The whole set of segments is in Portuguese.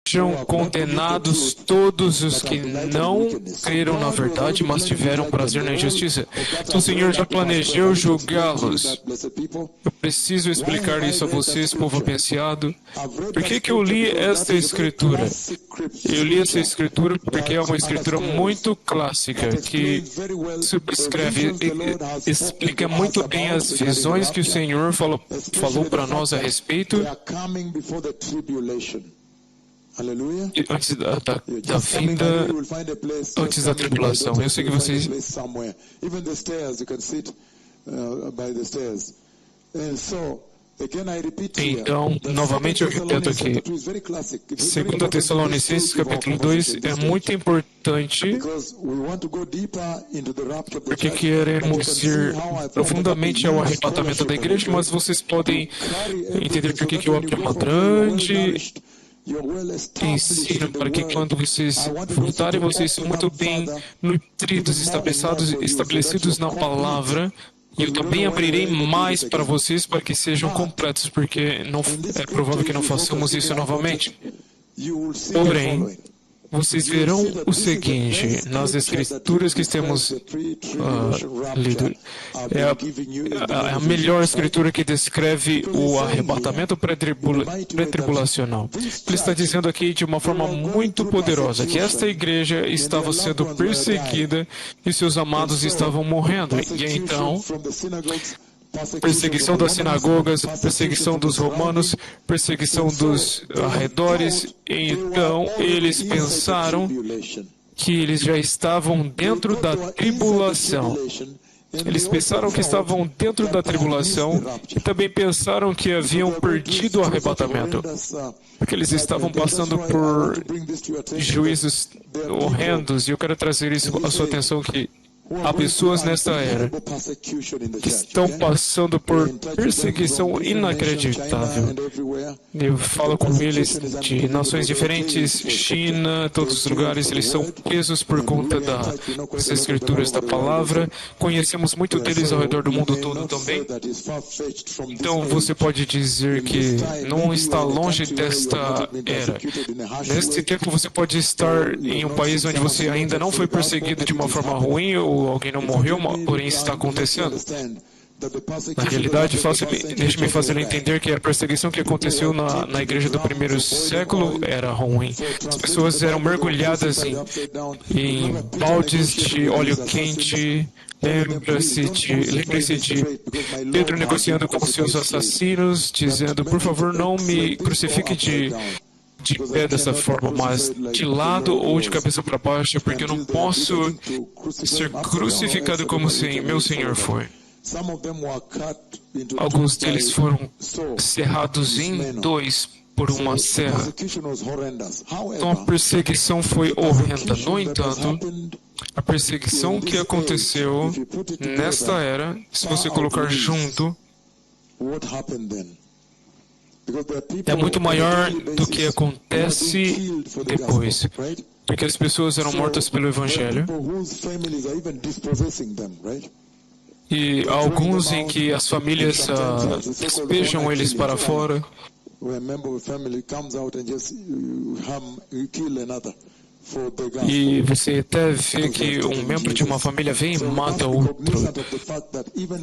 Sejam condenados todos os que não creram na verdade, mas tiveram prazer na injustiça. Então o Senhor já planejou julgá-los. Eu preciso explicar isso a vocês, povo abençoado. Por que eu li esta escritura? Eu li essa escritura porque é uma escritura muito clássica, que subscreve e explica muito bem as visões que o Senhor falou para nós a respeito antes da vinda, antes da tribulação. Eu sei que vocês... Então, novamente eu repito aqui, 2 Tessalonicenses capítulo 2 é muito importante, porque queremos ir profundamente ao arrebatamento da igreja, mas vocês podem entender por que eu abri uma grande ensino para que quando vocês voltarem, vocês são muito bem nutridos, estabelecidos na palavra. E eu também abrirei mais para vocês para que sejam completos, porque não é provável que não façamos isso novamente. Porém, vocês verão o seguinte, nas escrituras que temos lido, é a melhor escritura que descreve o arrebatamento pré-tribulacional. Ele está dizendo aqui de uma forma muito poderosa que esta igreja estava sendo perseguida e seus amados estavam morrendo. E então, perseguição das sinagogas, perseguição dos romanos, perseguição dos arredores. Então, eles pensaram que eles já estavam dentro da tribulação. Eles pensaram que estavam dentro da tribulação e também pensaram que haviam perdido o arrebatamento, porque eles estavam passando por juízos horrendos. E eu quero trazer isso à sua atenção, que há pessoas nesta era que estão passando por perseguição inacreditável. Eu falo com eles de nações diferentes, China, todos os lugares, eles são presos por conta das escrituras da palavra. Conhecemos muito deles ao redor do mundo todo também. Então você pode dizer que não está longe desta era. Neste tempo você pode estar em um país onde você ainda não foi perseguido de uma forma ruim, ou alguém não morreu, porém isso está acontecendo. Na realidade, deixe-me fazer entender que a perseguição que aconteceu na igreja do primeiro século era ruim. As pessoas eram mergulhadas em baldes de óleo quente. Lembre-se de Pedro negociando com seus assassinos, dizendo: por favor, não me crucifique de pé dessa forma, mas de lado ou de cabeça para baixo, porque eu não posso ser crucificado como meu Senhor foi. Alguns deles foram cerrados em dois por uma serra. Então a perseguição foi horrenda. No entanto, a perseguição que aconteceu nesta era, se você colocar junto, é muito maior do que acontece depois, porque as pessoas eram mortas pelo Evangelho, e alguns em que as famílias despejam eles para fora. E você até vê que um membro de uma família vem e mata outro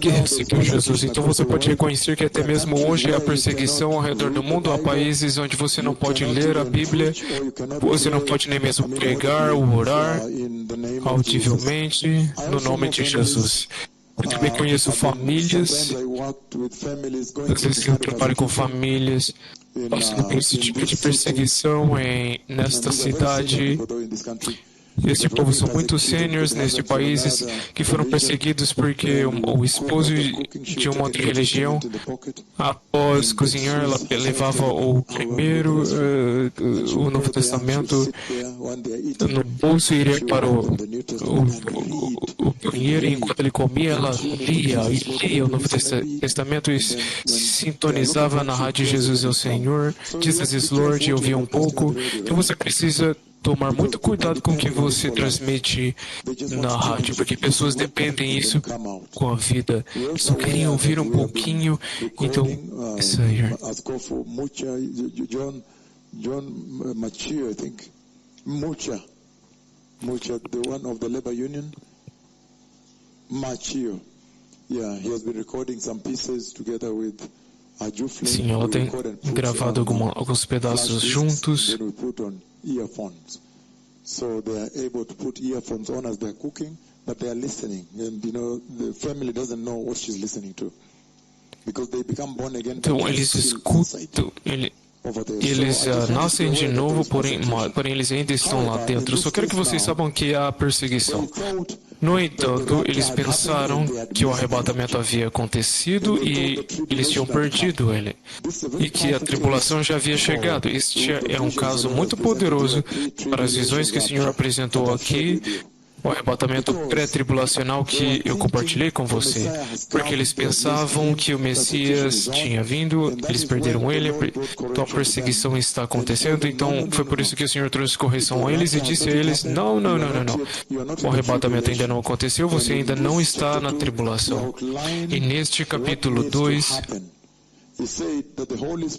que recebeu Jesus. Então você pode reconhecer que até mesmo hoje há perseguição ao redor do mundo. Há países onde você não pode ler a Bíblia, você não pode nem mesmo pregar ou orar audivelmente no nome de Jesus. Eu também conheço famílias, às vezes eu trabalho com famílias passando por esse tipo de perseguição nesta cidade. Este povo são muito sêniores neste país que foram perseguidos porque o esposo de uma outra religião, após cozinhar, ela levava o primeiro, o Novo Testamento no bolso e iria para o banheiro, e enquanto ele comia, ela lia o Novo Testamento e sintonizava na rádio Jesus é o Senhor, Jesus is Lord, e ouvia um pouco. Então você precisa tomar muito cuidado com o que você transmite na rádio, porque pessoas dependem disso com a vida. Só querem ouvir um pouquinho. Então, Senhor, John Machio, I think, Mucha, the one of the labor union, Machio. Yeah, he has been recording some pieces together with Ajufle. Sim, ela tem gravado alguns pedaços juntos. Then we put on earphones. So they are able to put earphones on as they're cooking, but they are listening. And the family doesn't know what she's listening to. Because they become born again. Então eles escutam, eles nascem de novo, porém eles ainda estão lá dentro. Só quero que vocês saibam que há perseguição. No entanto, eles pensaram que o arrebatamento havia acontecido e eles tinham perdido ele, e que a tribulação já havia chegado. Este é um caso muito poderoso para as visões que o Senhor apresentou aqui, o arrebatamento pré-tribulacional que eu compartilhei com você, porque eles pensavam que o Messias tinha vindo, eles perderam ele, então a perseguição está acontecendo, então foi por isso que o Senhor trouxe correção a eles e disse a eles, não, o arrebatamento ainda não aconteceu, você ainda não está na tribulação. E neste capítulo 2,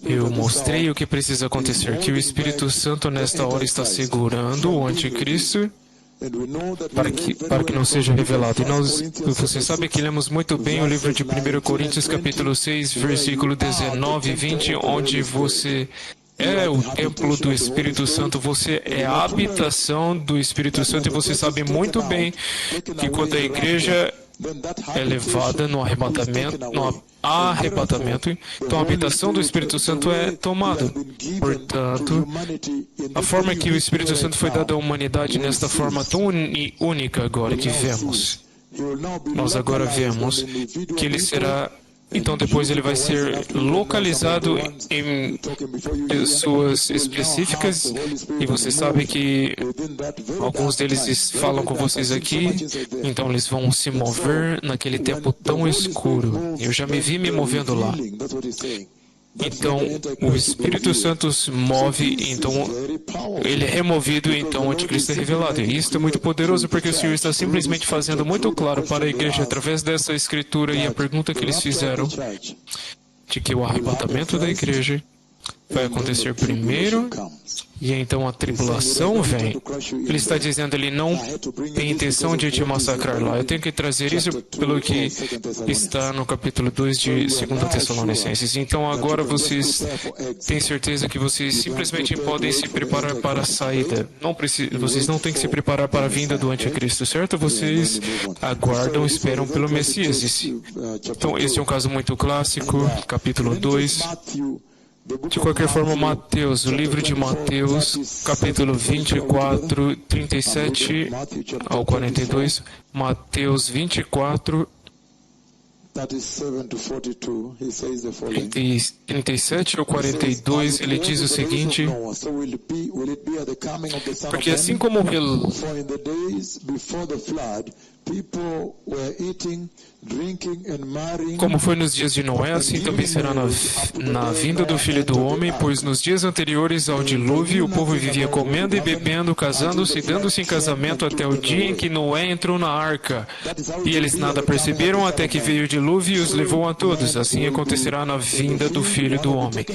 eu mostrei o que precisa acontecer, que o Espírito Santo nesta hora está segurando o anticristo, para que não seja revelado. E você sabe que lemos muito bem o livro de 1 Coríntios, capítulo 6, versículo 19 e 20, onde você é o templo do Espírito Santo, você é a habitação do Espírito Santo, e você sabe muito bem que quando a igreja é levada no arrebatamento, então a habitação do Espírito Santo é tomada. Portanto, a forma que o Espírito Santo foi dado à humanidade nesta forma tão única agora que vemos, nós agora vemos que ele será, então depois ele vai ser localizado em pessoas específicas, e você sabe que alguns deles falam com vocês aqui, então eles vão se mover naquele tempo tão escuro. Eu já me vi me movendo lá. Então, o Espírito Santo se move, então ele é removido, e então o anticristo é revelado. E isso é muito poderoso, porque o Senhor está simplesmente fazendo muito claro para a igreja, através dessa escritura e a pergunta que eles fizeram, de que o arrebatamento da igreja vai acontecer primeiro, e então a tribulação vem. Ele está dizendo, ele não tem intenção de te massacrar lá. Eu tenho que trazer isso pelo que está no capítulo 2 de 2 Tessalonicenses. Então agora vocês têm certeza que vocês simplesmente podem se preparar para a saída. Vocês não têm que se preparar para a vinda do anticristo, certo? Vocês aguardam, esperam pelo Messias. Então esse é um caso muito clássico, capítulo 2. De qualquer forma, Mateus, o livro de Mateus, capítulo 24, 37 ao 42, Mateus 24, 37 ao 42, ele diz o seguinte, porque assim como foi nos dias de Noé, assim também será na vinda do Filho do Homem, pois nos dias anteriores ao dilúvio o povo vivia comendo e bebendo, casando-se e dando-se em casamento até o dia em que Noé entrou na arca. E eles nada perceberam até que veio o dilúvio e os levou a todos. Assim acontecerá na vinda do Filho do Homem.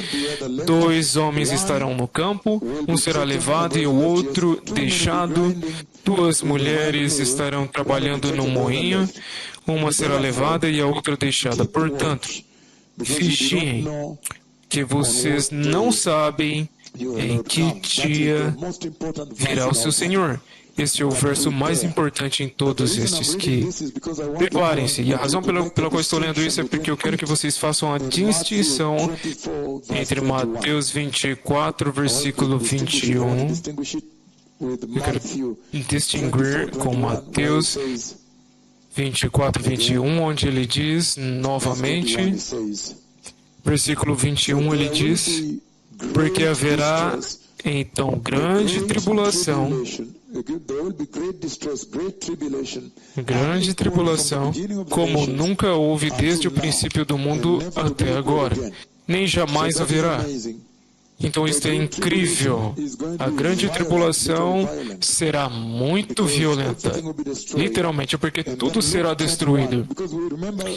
2 homens estarão no campo, um será levado e o outro deixado. 2 mulheres estarão trabalhando no moinho, uma será levada e a outra deixada. Portanto, vigiem, que vocês não sabem em que dia virá o seu Senhor. Este é o verso mais importante em todos estes, que preparem-se. E a razão pela qual estou lendo isso é porque eu quero que vocês façam a distinção entre Mateus 24, versículo 21. Eu quero distinguir com Mateus 24, 21, onde ele diz novamente, versículo 21, ele diz, porque haverá então grande tribulação, como nunca houve desde o princípio do mundo até agora, nem jamais haverá. Então isso é incrível. A grande tribulação será muito violenta. Literalmente, porque tudo será destruído.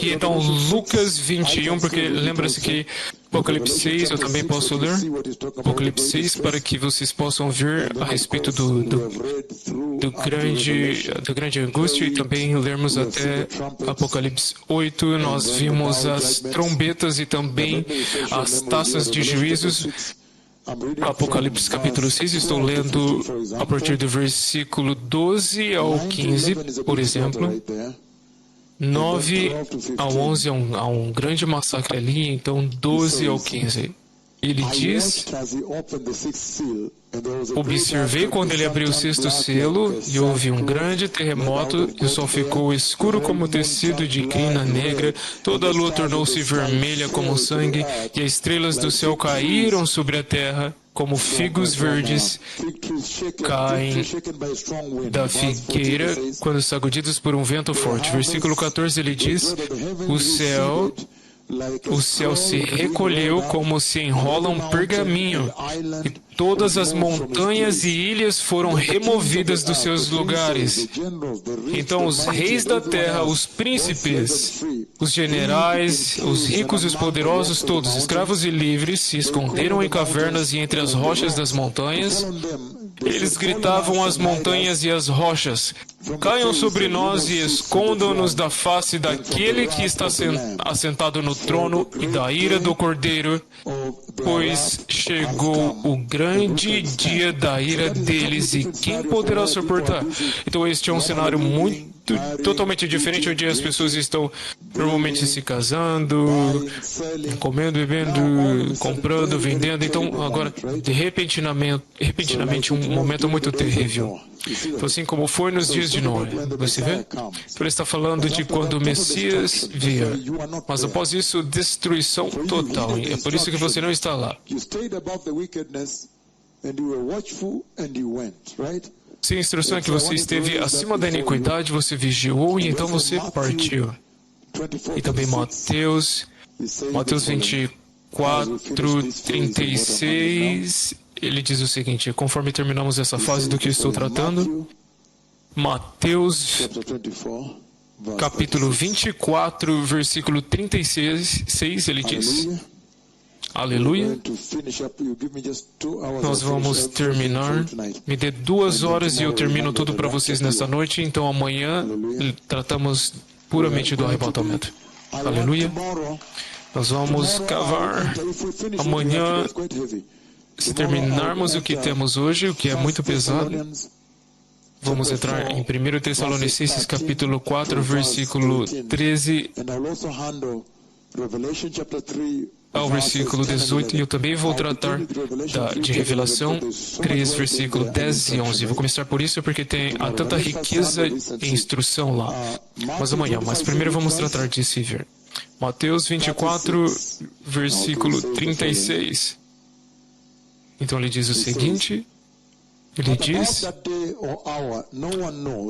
E então Lucas 21, porque lembra-se que Apocalipse 6, eu também posso ler. Apocalipse 6, para que vocês possam ver a respeito da grande angústia, e também lermos até Apocalipse 8. Nós vimos as trombetas e também as taças de juízos. Apocalipse capítulo 6, estou lendo a partir do versículo 12 ao 15, por exemplo. 9 ao 11 há um grande massacre ali, então 12 ao 15. Ele diz: observei quando ele abriu o sexto selo, e houve um grande terremoto, e o sol ficou escuro como tecido de crina negra, toda a lua tornou-se vermelha como sangue, e as estrelas do céu caíram sobre a terra, como figos verdes caem da figueira quando sacudidos por um vento forte. Versículo 14, ele diz: o céu se recolheu como se enrola um pergaminho, e todas as montanhas e ilhas foram removidas dos seus lugares. Então os reis da terra, os príncipes, os generais, os ricos e os poderosos, todos, escravos e livres, se esconderam em cavernas e entre as rochas das montanhas. Eles gritavam às montanhas e às rochas: caiam sobre nós e escondam-nos da face daquele que está assentado no trono e da ira do Cordeiro, pois chegou o grande dia da ira deles, e quem poderá suportar? Então este é um cenário totalmente diferente, onde as pessoas estão normalmente se casando, comendo, bebendo, comprando, vendendo. Então agora, repentinamente, um momento muito terrível. Então, assim como foi nos dias de Noé, você vê? Então ele está falando de quando o Messias vier. Mas após isso, destruição total. E é por isso que você não está lá. Se a instrução é que você esteve acima da iniquidade, você vigiou e então você partiu. E também Mateus 24, 36, ele diz o seguinte, conforme terminamos essa fase do que eu estou tratando, Mateus capítulo 24, versículo 36, ele diz: aleluia. Nós vamos terminar. Me dê 2 horas e eu termino tudo para vocês nesta noite. Então amanhã tratamos puramente do arrebatamento. Aleluia. Nós vamos cavar. Amanhã, se terminarmos o que temos hoje, o que é muito pesado, vamos entrar em 1 Tessalonicenses capítulo 4, versículo 13 ao versículo 18, e eu também vou tratar de Revelação 3, versículo 10 e 11. Vou começar por isso porque há tanta riqueza e instrução lá. Mas primeiro vamos tratar de se ver. Mateus 24, versículo 36. Então ele diz o seguinte, ele diz: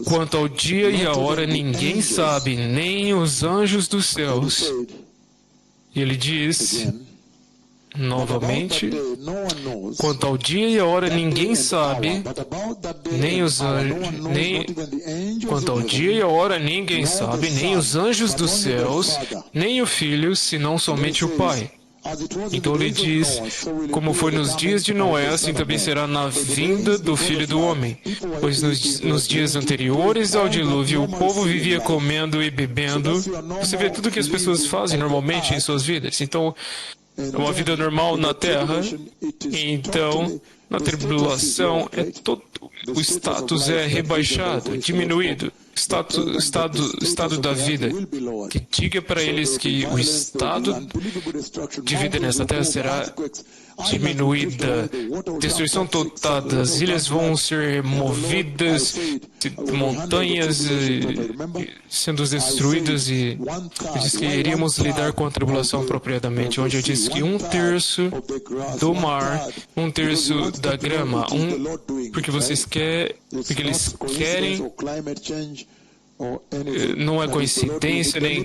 quanto ao dia e a hora ninguém sabe, nem os anjos dos céus. E ele diz novamente: quanto ao dia e a hora ninguém sabe, nem os anjos, quanto ao dia e a hora ninguém sabe, nem os anjos dos céus, nem o Filho, senão somente o Pai. Então ele diz: como foi nos dias de Noé, assim também será na vinda do Filho do Homem. Pois nos dias anteriores ao dilúvio, o povo vivia comendo e bebendo. Você vê tudo que as pessoas fazem normalmente em suas vidas. Então, é uma vida normal na Terra. Então, na tribulação, o status é rebaixado, diminuído. Estado da vida. Que diga para eles que o estado de vida nessa terra será diminuída, destruição total, as ilhas vão ser removidas, montanhas sendo destruídas, e eu disse que iríamos lidar com a tribulação apropriadamente, onde eu disse que 1/3 do mar, 1/3 da grama, porque eles querem. Não é coincidência nem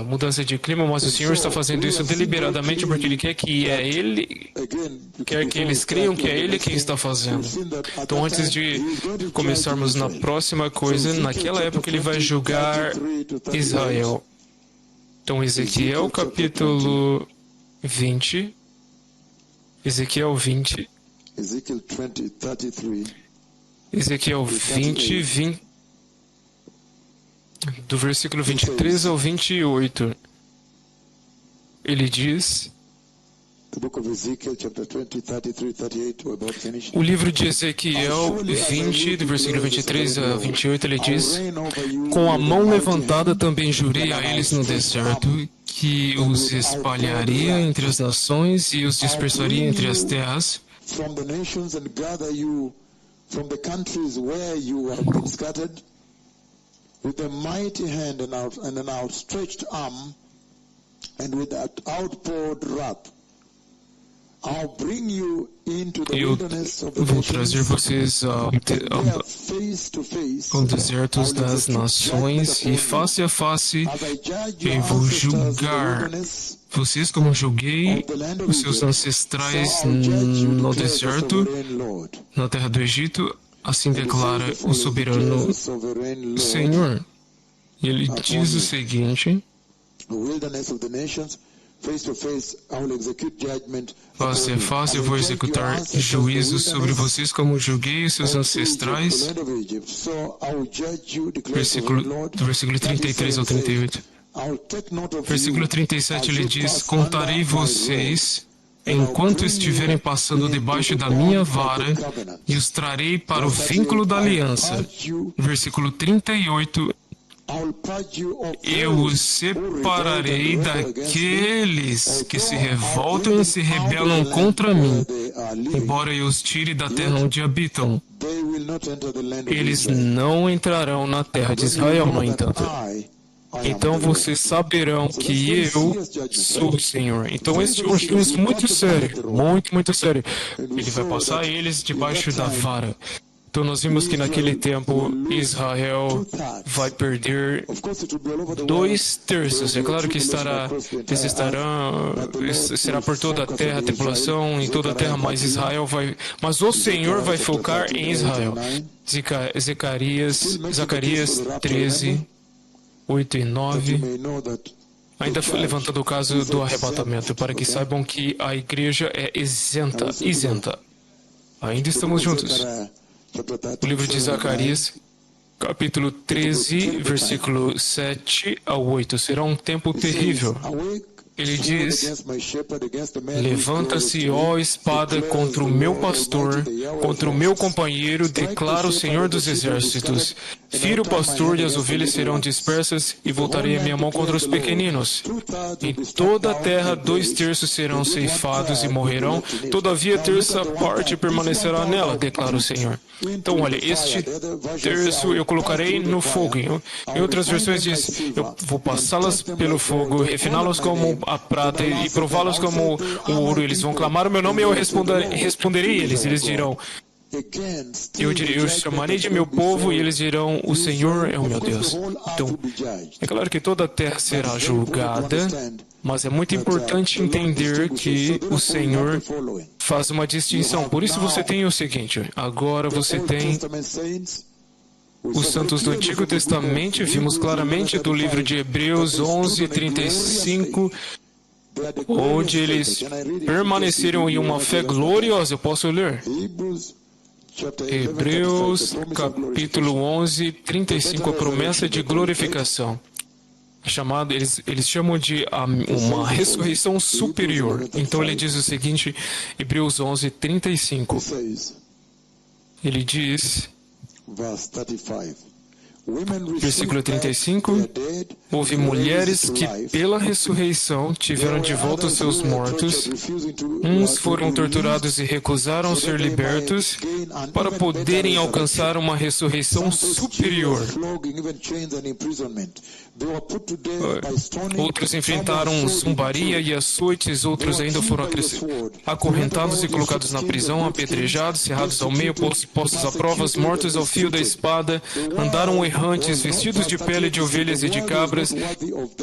mudança de clima, mas o Senhor está fazendo isso deliberadamente porque Ele quer que eles creiam que é Ele quem está fazendo. Então, antes de começarmos na próxima coisa, naquela época Ele vai julgar Israel. Então, Ezequiel capítulo 20, Ezequiel 20, Ezekiel 20, 33. Ezequiel 20, do versículo 23 ao 28. Ele diz, The book of Ezekiel, chapter 20, 33, 38, we're about finished. o livro de Ezequiel 20, do versículo 23 a 28, ele diz: Com a mão levantada também jurei a eles no deserto que os espalharia entre as nações e os dispersaria entre as terras, From the nations and gather you from the countries where you have been scattered with a mighty hand and an outstretched arm and with that outpoured wrath. I'll bring you into the eu wilderness of the vou trazer nations, vocês ao face to face, desertos das nações e face a face as I judge eu your vou ancestors in the julgar wilderness vocês como julguei os seus ancestrais no deserto, na terra do Egito, assim declara o soberano Senhor. E ele diz o seguinte: face a face eu vou executar juízos sobre vocês como julguei os seus ancestrais. Do versículo 33 ao 38. Versículo 37 ele diz: contarei vocês enquanto estiverem passando debaixo da minha vara e os trarei para o vínculo da aliança. Versículo 38, eu os separarei daqueles que se revoltam e se rebelam contra mim, embora eu os tire da terra onde habitam. Eles não entrarão na terra de Israel, no entanto. Então vocês saberão que eu sou o Senhor. Então este é um juízo muito sério, muito sério. Ele vai passar eles debaixo da vara. Então nós vimos que naquele tempo Israel vai perder 2/3. É claro que será por toda a terra, a tribulação em toda a terra, mas mas o Senhor vai focar em Israel. Zacarias 13, 8 e 9, ainda levantando o caso do arrebatamento, para que saibam que a igreja é isenta. Ainda estamos juntos. O livro de Zacarias, capítulo 13, versículo 7 ao 8. Será um tempo terrível. Ele diz: levanta-se, ó espada, contra o meu pastor, contra o meu companheiro, declara o Senhor dos Exércitos. Fira o pastor e as ovelhas serão dispersas, e voltarei a minha mão contra os pequeninos. Em toda a terra 2/3 serão ceifados e morrerão, todavia a terça parte permanecerá nela, declara o Senhor. Então, olha, este terço eu colocarei no fogo. Em outras versões diz: eu vou passá-las pelo fogo, refiná-las como a prata e prová-los como o ouro. Eles vão clamar o meu nome e eu responderei eles. Eles dirão: eu chamarei de meu povo, e eles dirão: o Senhor é o meu Deus. Então, é claro que toda a terra será julgada, mas é muito importante entender que o Senhor faz uma distinção. Por isso você tem o seguinte: agora você tem os santos do Antigo Testamento. Vimos claramente do livro de Hebreus 11:35, onde eles permaneceram em uma fé gloriosa. Eu posso ler? Hebreus capítulo 11:35, a promessa de glorificação. Eles chamam de uma ressurreição superior. Então ele diz o seguinte, Hebreus 11:35. Ele diz, versículo 35, houve mulheres que pela ressurreição tiveram de volta os seus mortos, uns foram torturados e recusaram ser libertos para poderem alcançar uma ressurreição superior. Outros enfrentaram zombaria e açoites, outros ainda foram acorrentados e colocados na prisão, apedrejados, cerrados ao meio, postos à prova, mortos ao fio da espada, andaram errantes, vestidos de pele de ovelhas e de cabras,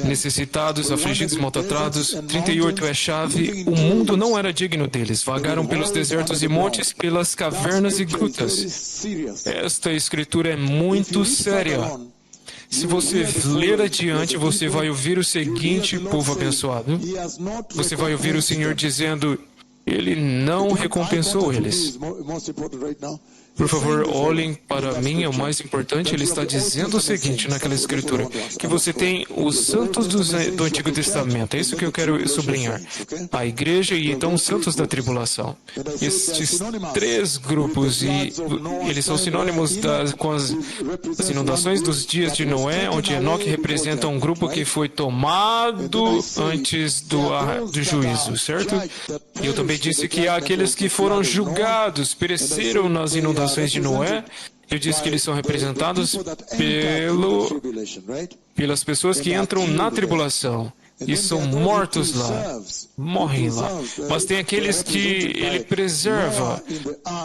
necessitados, afligidos, maltratados. 38 é chave. O mundo não era digno deles. Vagaram pelos desertos e montes, pelas cavernas e grutas. Esta escritura é muito séria. Se você ler adiante, você vai ouvir o seguinte, povo abençoado. Você vai ouvir o Senhor dizendo, Ele não recompensou eles. Por favor, olhem para mim, é o mais importante. Ele está dizendo o seguinte naquela escritura, que você tem os santos do Antigo Testamento. É isso que eu quero sublinhar. A igreja e então os santos da tribulação. Estes três grupos, e eles são sinônimos com as inundações dos dias de Noé, onde Enoque representa um grupo que foi tomado antes do juízo, certo? E eu também disse que há aqueles que foram julgados, pereceram nas inundações de Noé. Eu disse que eles são representados pelas pessoas que entram na tribulação e são mortos lá, morrem lá. Mas tem aqueles que ele preserva,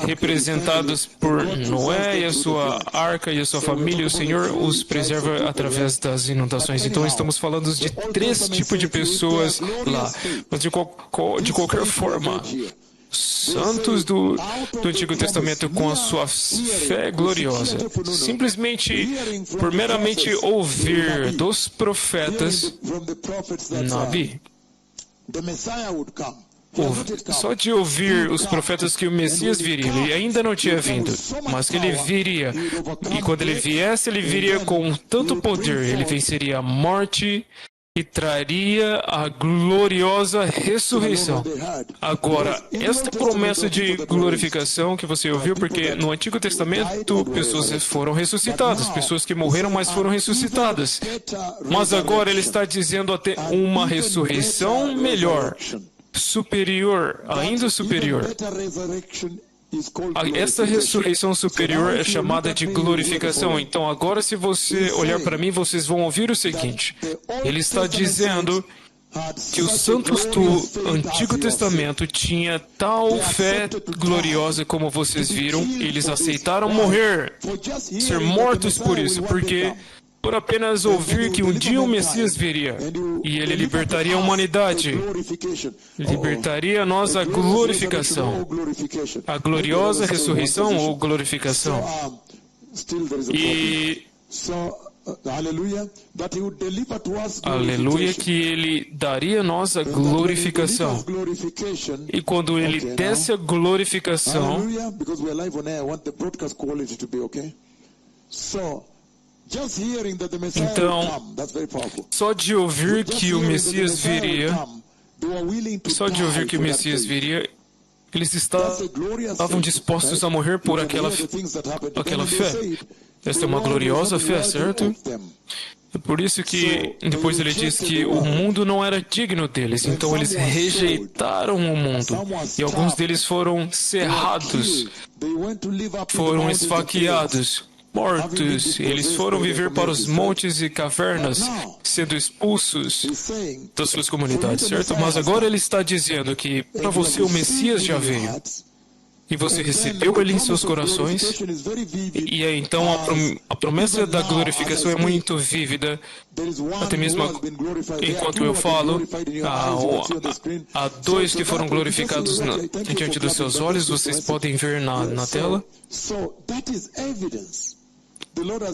representados por Noé e a sua arca e a sua família. O Senhor os preserva através das inundações. Então estamos falando de três tipos de pessoas lá. Mas de qualquer forma, santos do Antigo Testamento com a sua fé gloriosa, simplesmente por meramente ouvir dos profetas, Nabi, só de ouvir os profetas que o Messias viria, ele ainda não tinha vindo, mas que ele viria, e quando ele viesse, ele viria com tanto poder, ele venceria a morte e traria a gloriosa ressurreição. Agora, esta promessa de glorificação que você ouviu, porque no Antigo Testamento pessoas foram ressuscitadas, pessoas que morreram, mas foram ressuscitadas. Mas agora ele está dizendo até uma ressurreição melhor, superior, ainda superior. Esta ressurreição superior é chamada de glorificação. Então, agora, se você olhar para mim, vocês vão ouvir o seguinte. Ele está dizendo que os santos do Antigo Testamento tinham tal fé gloriosa como vocês viram. Eles aceitaram morrer, ser mortos por isso, porque por apenas ouvir que um dia o Messias viria e ele libertaria a humanidade, libertaria nós a glorificação, a gloriosa ressurreição ou glorificação. E aleluia, que ele daria a nós a glorificação. E quando ele desse a glorificação, então, só de ouvir que o Messias viria, eles estavam dispostos a morrer por aquela fé. Esta é uma gloriosa fé, certo? É por isso que depois ele diz que o mundo não era digno deles, então eles rejeitaram o mundo. E alguns deles foram cerrados, foram esfaqueados, mortos. Eles foram viver para os montes e cavernas, sendo expulsos das suas comunidades, certo? Mas agora ele está dizendo que para você o Messias já veio. E você recebeu ele em seus corações. E aí, então a promessa da glorificação é muito vívida. Até mesmo enquanto eu falo, há dois que foram glorificados diante dos seus olhos. Vocês podem ver na tela.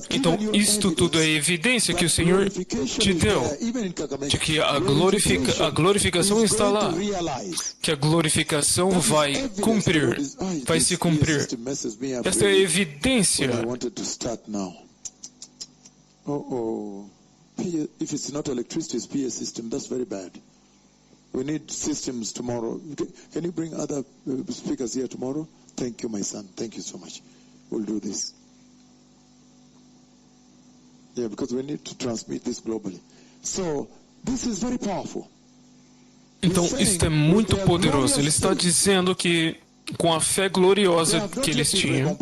Então, isto tudo é evidência que o Senhor te deu, de que a glorificação está lá, que a glorificação vai se cumprir. Esta é a evidência. If it's not electricity, it's PA system. That's very bad. We need systems tomorrow. Can you bring other speakers here tomorrow? Thank you, my son. Thank you so much. We'll do this. Yeah, because we need to transmit this globally. So, this is very powerful. Então, isto é muito poderoso. Ele está dizendo que, com a fé gloriosa que eles tinham,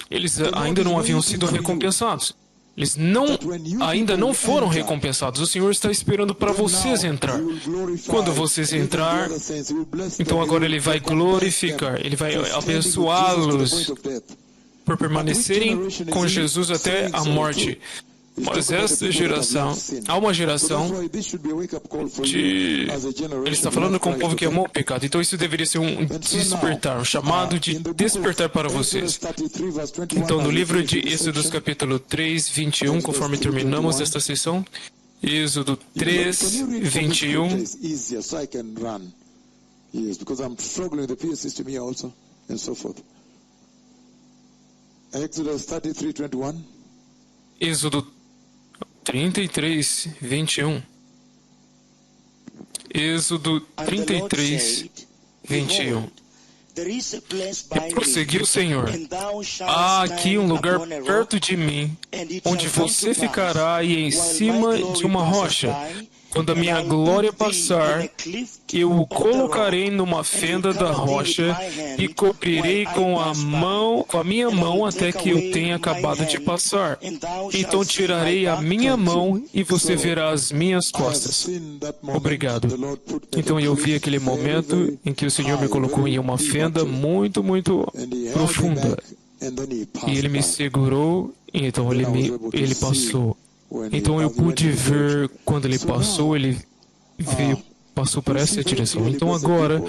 eles ainda não haviam sido recompensados. Eles ainda não foram recompensados. O Senhor está esperando para vocês entrar. Quando vocês entrar, então agora Ele vai glorificar, Ele vai abençoá-los por permanecerem com Jesus até a morte. Mas esta geração, há uma geração de... Ele está falando com o povo que amou o pecado. Então isso deveria ser um despertar, um chamado de despertar para vocês. Então no livro de Êxodo capítulo 3, 21, conforme terminamos esta sessão, Êxodo 3, 21. Yes, because I'm struggling with the peer system here also, and so forth. Exodus 33:21. Êxodo 33, 21. Êxodo 33, 21. E prosseguiu o Senhor: há aqui um lugar perto de mim, onde você ficará e em cima de uma rocha. Quando a minha glória passar, eu o colocarei numa fenda da rocha e cobrirei com a minha mão até que eu tenha acabado de passar. Então tirarei a minha mão e você verá as minhas costas. Obrigado. Então eu vi aquele momento em que o Senhor me colocou em uma fenda muito, muito profunda. E Ele me segurou, e então Ele passou. Então eu pude ver quando ele passou, passou para essa direção. Então agora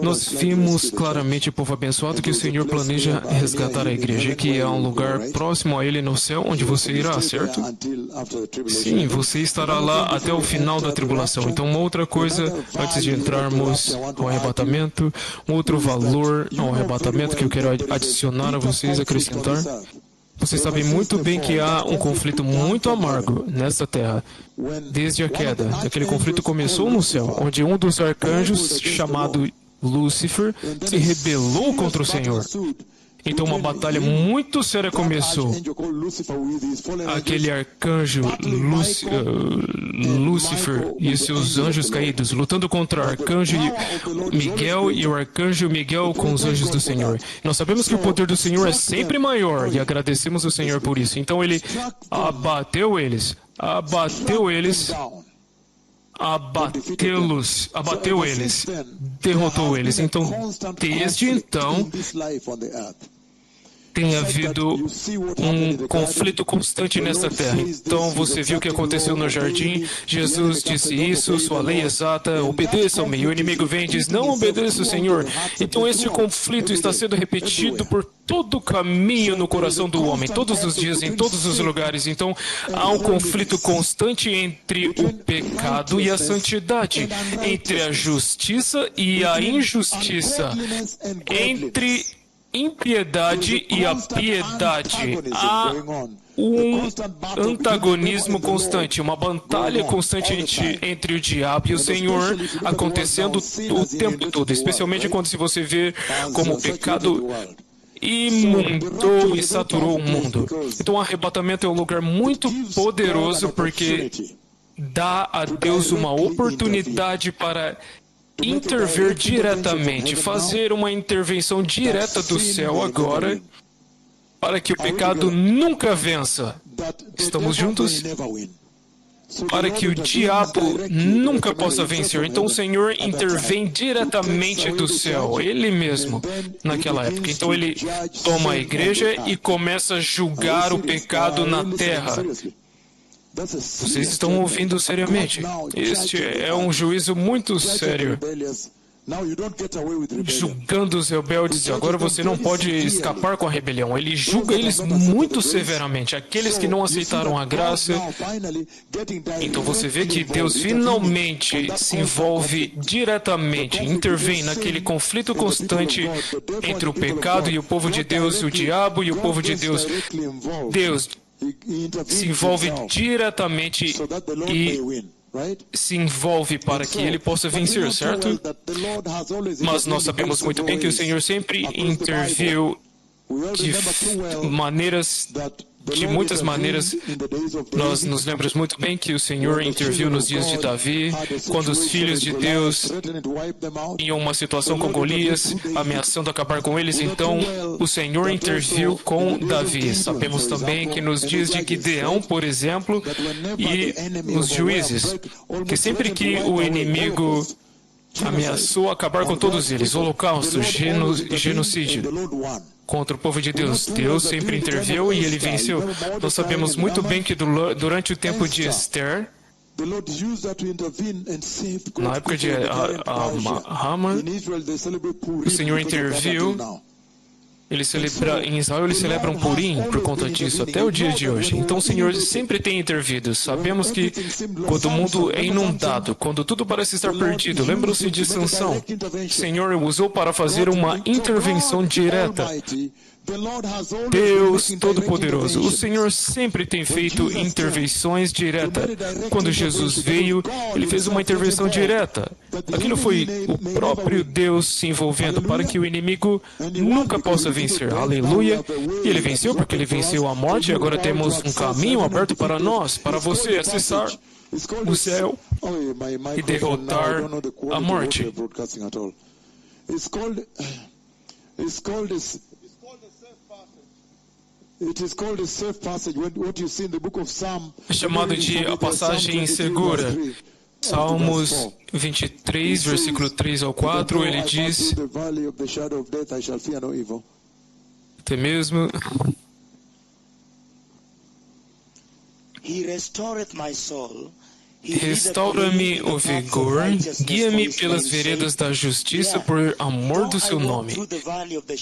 nós vimos claramente o povo abençoado que o Senhor planeja resgatar a igreja, que é um lugar próximo a Ele no céu, onde você irá, certo? Sim, você estará lá até o final da tribulação. Então uma outra coisa, antes de entrarmos ao arrebatamento, um outro valor ao arrebatamento que eu quero adicionar a vocês, acrescentar. Vocês sabem muito bem que há um conflito muito amargo nesta terra, desde a queda. Aquele conflito começou no céu, onde um dos arcanjos, chamado Lúcifer, se rebelou contra o Senhor. Então uma batalha muito séria começou. Aquele arcanjo Lúcifer e seus anjos caídos, lutando contra o arcanjo Miguel e o arcanjo Miguel com os anjos do Senhor. Nós sabemos que o poder do Senhor é sempre maior e agradecemos ao Senhor por isso. Então ele abateu eles, derrotou eles. Então, desde então, tem havido um conflito constante nesta terra. Então, você viu o que aconteceu no jardim? Jesus disse isso, sua lei exata, obedeçam-me. E o inimigo vem e diz, não obedeça o Senhor. Então, este conflito está sendo repetido por todo o caminho no coração do homem, todos os dias, em todos os lugares. Então, há um conflito constante entre o pecado e a santidade, entre a justiça e a injustiça, entre impiedade e a piedade. Há um antagonismo constante, uma batalha constante entre o diabo e o Senhor acontecendo o tempo todo, especialmente quando se você vê como o pecado imundou e saturou o mundo. Então o arrebatamento é um lugar muito poderoso porque dá a Deus uma oportunidade para intervir diretamente, fazer uma intervenção direta do céu agora, para que o pecado nunca vença. Estamos juntos? Para que o diabo nunca possa vencer. Então o Senhor intervém diretamente do céu, Ele mesmo, naquela época. Então Ele toma a igreja e começa a julgar o pecado na terra. Vocês estão ouvindo seriamente. Este é um juízo muito sério. Julgando os rebeldes, agora você não pode escapar com a rebelião. Ele julga eles muito severamente. Aqueles que não aceitaram a graça. Então você vê que Deus finalmente se envolve diretamente, intervém naquele conflito constante entre o pecado e o povo de Deus, o diabo e o povo de Deus. Deus se envolve diretamente e se envolve para que ele possa vencer, certo? Mas nós sabemos muito bem que o Senhor sempre interviu de muitas maneiras. Nós nos lembramos muito bem que o Senhor interviu nos dias de Davi, quando os filhos de Deus iam uma situação com Golias, ameaçando acabar com eles. Então, o Senhor interviu com Davi. Sabemos também que nos dias de Gideão, por exemplo, e nos juízes, que sempre que o inimigo ameaçou acabar com todos eles, holocausto, genocídio, contra o povo de Deus. Deus sempre interviu e ele venceu. Nós sabemos muito bem que durante o tempo de Esther, na época de Haman, o Senhor interviu. Em Israel eles celebram Purim por conta disso, até o dia de hoje. Então o Senhor sempre tem intervido. Sabemos que quando o mundo é inundado, quando tudo parece estar perdido, lembram-se de Sansão. O Senhor o usou para fazer uma intervenção direta. Deus Todo-Poderoso, o Senhor sempre tem feito intervenções diretas. Quando Jesus veio, Ele fez uma intervenção direta. Aquilo foi o próprio Deus se envolvendo para que o inimigo nunca possa vencer. Aleluia! E Ele venceu porque Ele venceu a morte e agora temos um caminho aberto para nós, para você acessar o céu e derrotar a morte. É chamado de a passagem segura. Salmos 23, versículo 3 ao 4, ele diz, até mesmo, restaura-me o vigor, guia-me pelas veredas da justiça por amor do seu nome.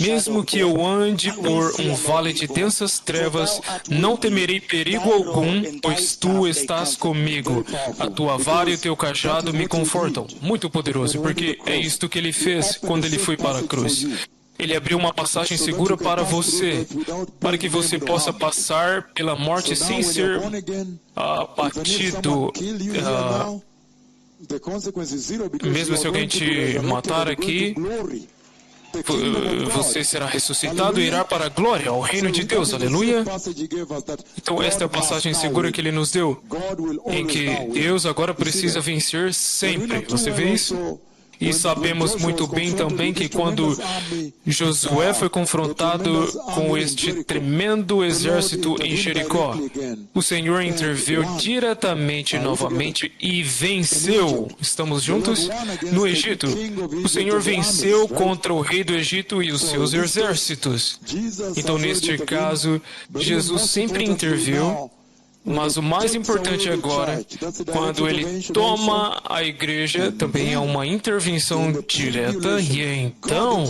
Mesmo que eu ande por um vale de densas trevas, não temerei perigo algum, pois tu estás comigo. A tua vara e o teu cajado me confortam. Muito poderoso, porque é isto que ele fez quando ele foi para a cruz. Ele abriu uma passagem segura para você, para que você possa passar pela morte sem ser abatido. Mesmo se alguém te matar aqui, você será ressuscitado e irá para a glória, ao reino de Deus. Aleluia! Então esta é a passagem segura que Ele nos deu, em que Deus agora precisa vencer sempre. Você vê isso? E sabemos muito bem também que quando Josué foi confrontado com este tremendo exército em Jericó, o Senhor interveio diretamente novamente e venceu. Estamos juntos? No Egito. O Senhor venceu contra o rei do Egito e os seus exércitos. Então, neste caso, Jesus sempre interviu. Mas o mais importante agora, quando ele toma a igreja, também é uma intervenção direta, e então,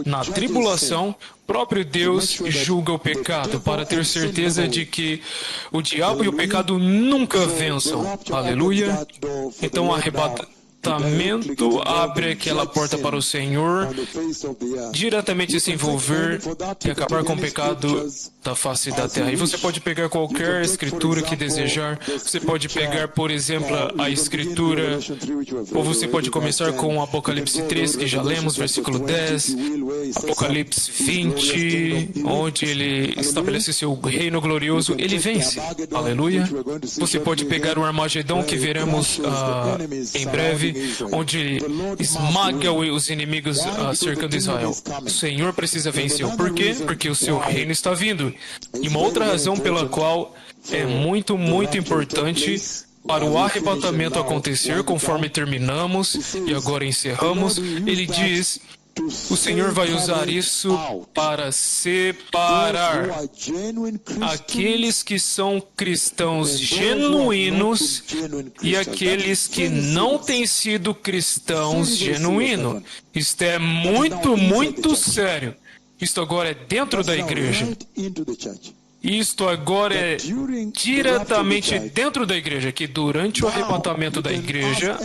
na tribulação, próprio Deus julga o pecado para ter certeza de que o diabo e o pecado nunca vençam. Aleluia! Então, arrebatamento abre aquela porta para o Senhor diretamente se envolver e acabar com o pecado da face da terra. E você pode pegar qualquer escritura que desejar. Você pode pegar, por exemplo, a escritura, ou você pode começar com Apocalipse 3, que já lemos, versículo 10, Apocalipse 20, onde ele estabelece seu reino glorioso. Ele vence. Aleluia. Você pode pegar o Armagedon, que veremos em breve, onde esmaga os inimigos cercando Israel. O Senhor precisa vencer. Por quê? Porque o seu reino está vindo. E uma outra razão pela qual é muito, muito importante para o arrebatamento acontecer, conforme terminamos e agora encerramos, ele diz: o Senhor vai usar isso para separar aqueles que são cristãos genuínos e aqueles que não têm sido cristãos genuínos. Isto é muito, muito sério. Isto agora é dentro da igreja. Isto agora é diretamente dentro da igreja, que durante o arrebatamento da igreja,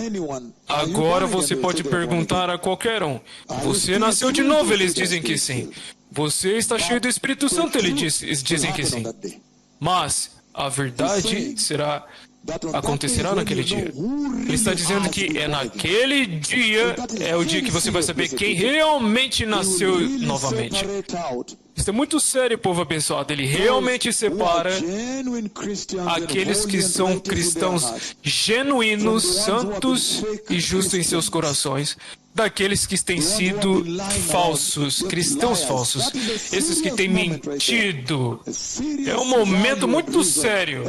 agora você pode perguntar a qualquer um: você nasceu de novo? Eles dizem que sim. Você está cheio do Espírito Santo? Eles dizem que sim. Mas a verdade acontecerá naquele dia. Ele está dizendo que é naquele dia, é o dia que você vai saber quem realmente nasceu novamente. Isso é muito sério, povo abençoado. Ele realmente separa aqueles que são cristãos genuínos, santos e justos em seus corações, daqueles que têm sido falsos, cristãos falsos, esses que têm mentido. É um momento muito sério.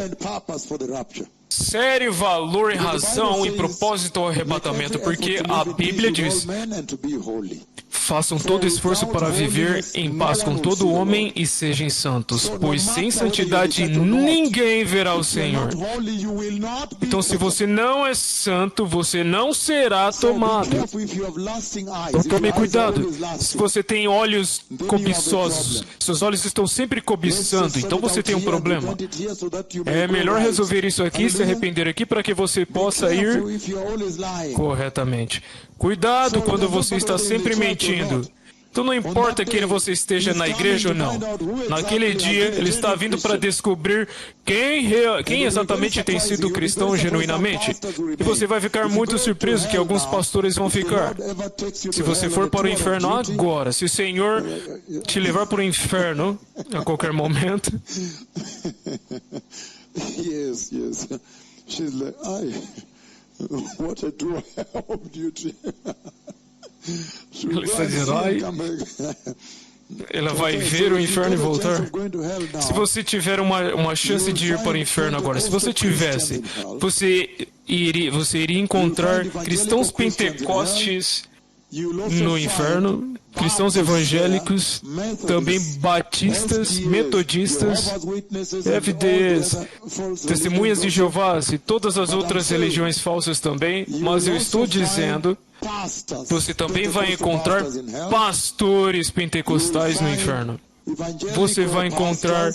Sério valor e razão e propósito ao arrebatamento, porque a Bíblia diz: Façam todo esforço para viver em paz com todo homem e sejam santos, pois sem santidade ninguém verá o Senhor. Então, se você não é santo, você não será tomado. Então, tome cuidado. Se você tem olhos cobiçosos, seus olhos estão sempre cobiçando, então você tem um problema. É melhor resolver isso aqui, se arrepender aqui, para que você possa ir corretamente. Cuidado quando você está sempre mentindo. Então não importa quem você esteja na igreja ou não. Naquele dia, ele está vindo para descobrir quem exatamente tem sido cristão genuinamente. E você vai ficar muito surpreso que alguns pastores vão ficar. Se você for para o inferno agora, se o Senhor te levar para o inferno a qualquer momento... Yes. She's like, what I do, I helped you to... Ele está dizendo, ela vai ver o inferno e voltar. Se você tiver uma chance de ir para o inferno agora, se você tivesse, você iria encontrar cristãos pentecostes no inferno, cristãos evangélicos, também batistas, metodistas, FDs, testemunhas de Jeová e todas as outras religiões falsas também, mas eu estou dizendo, você também vai encontrar pastores pentecostais no inferno. Você vai encontrar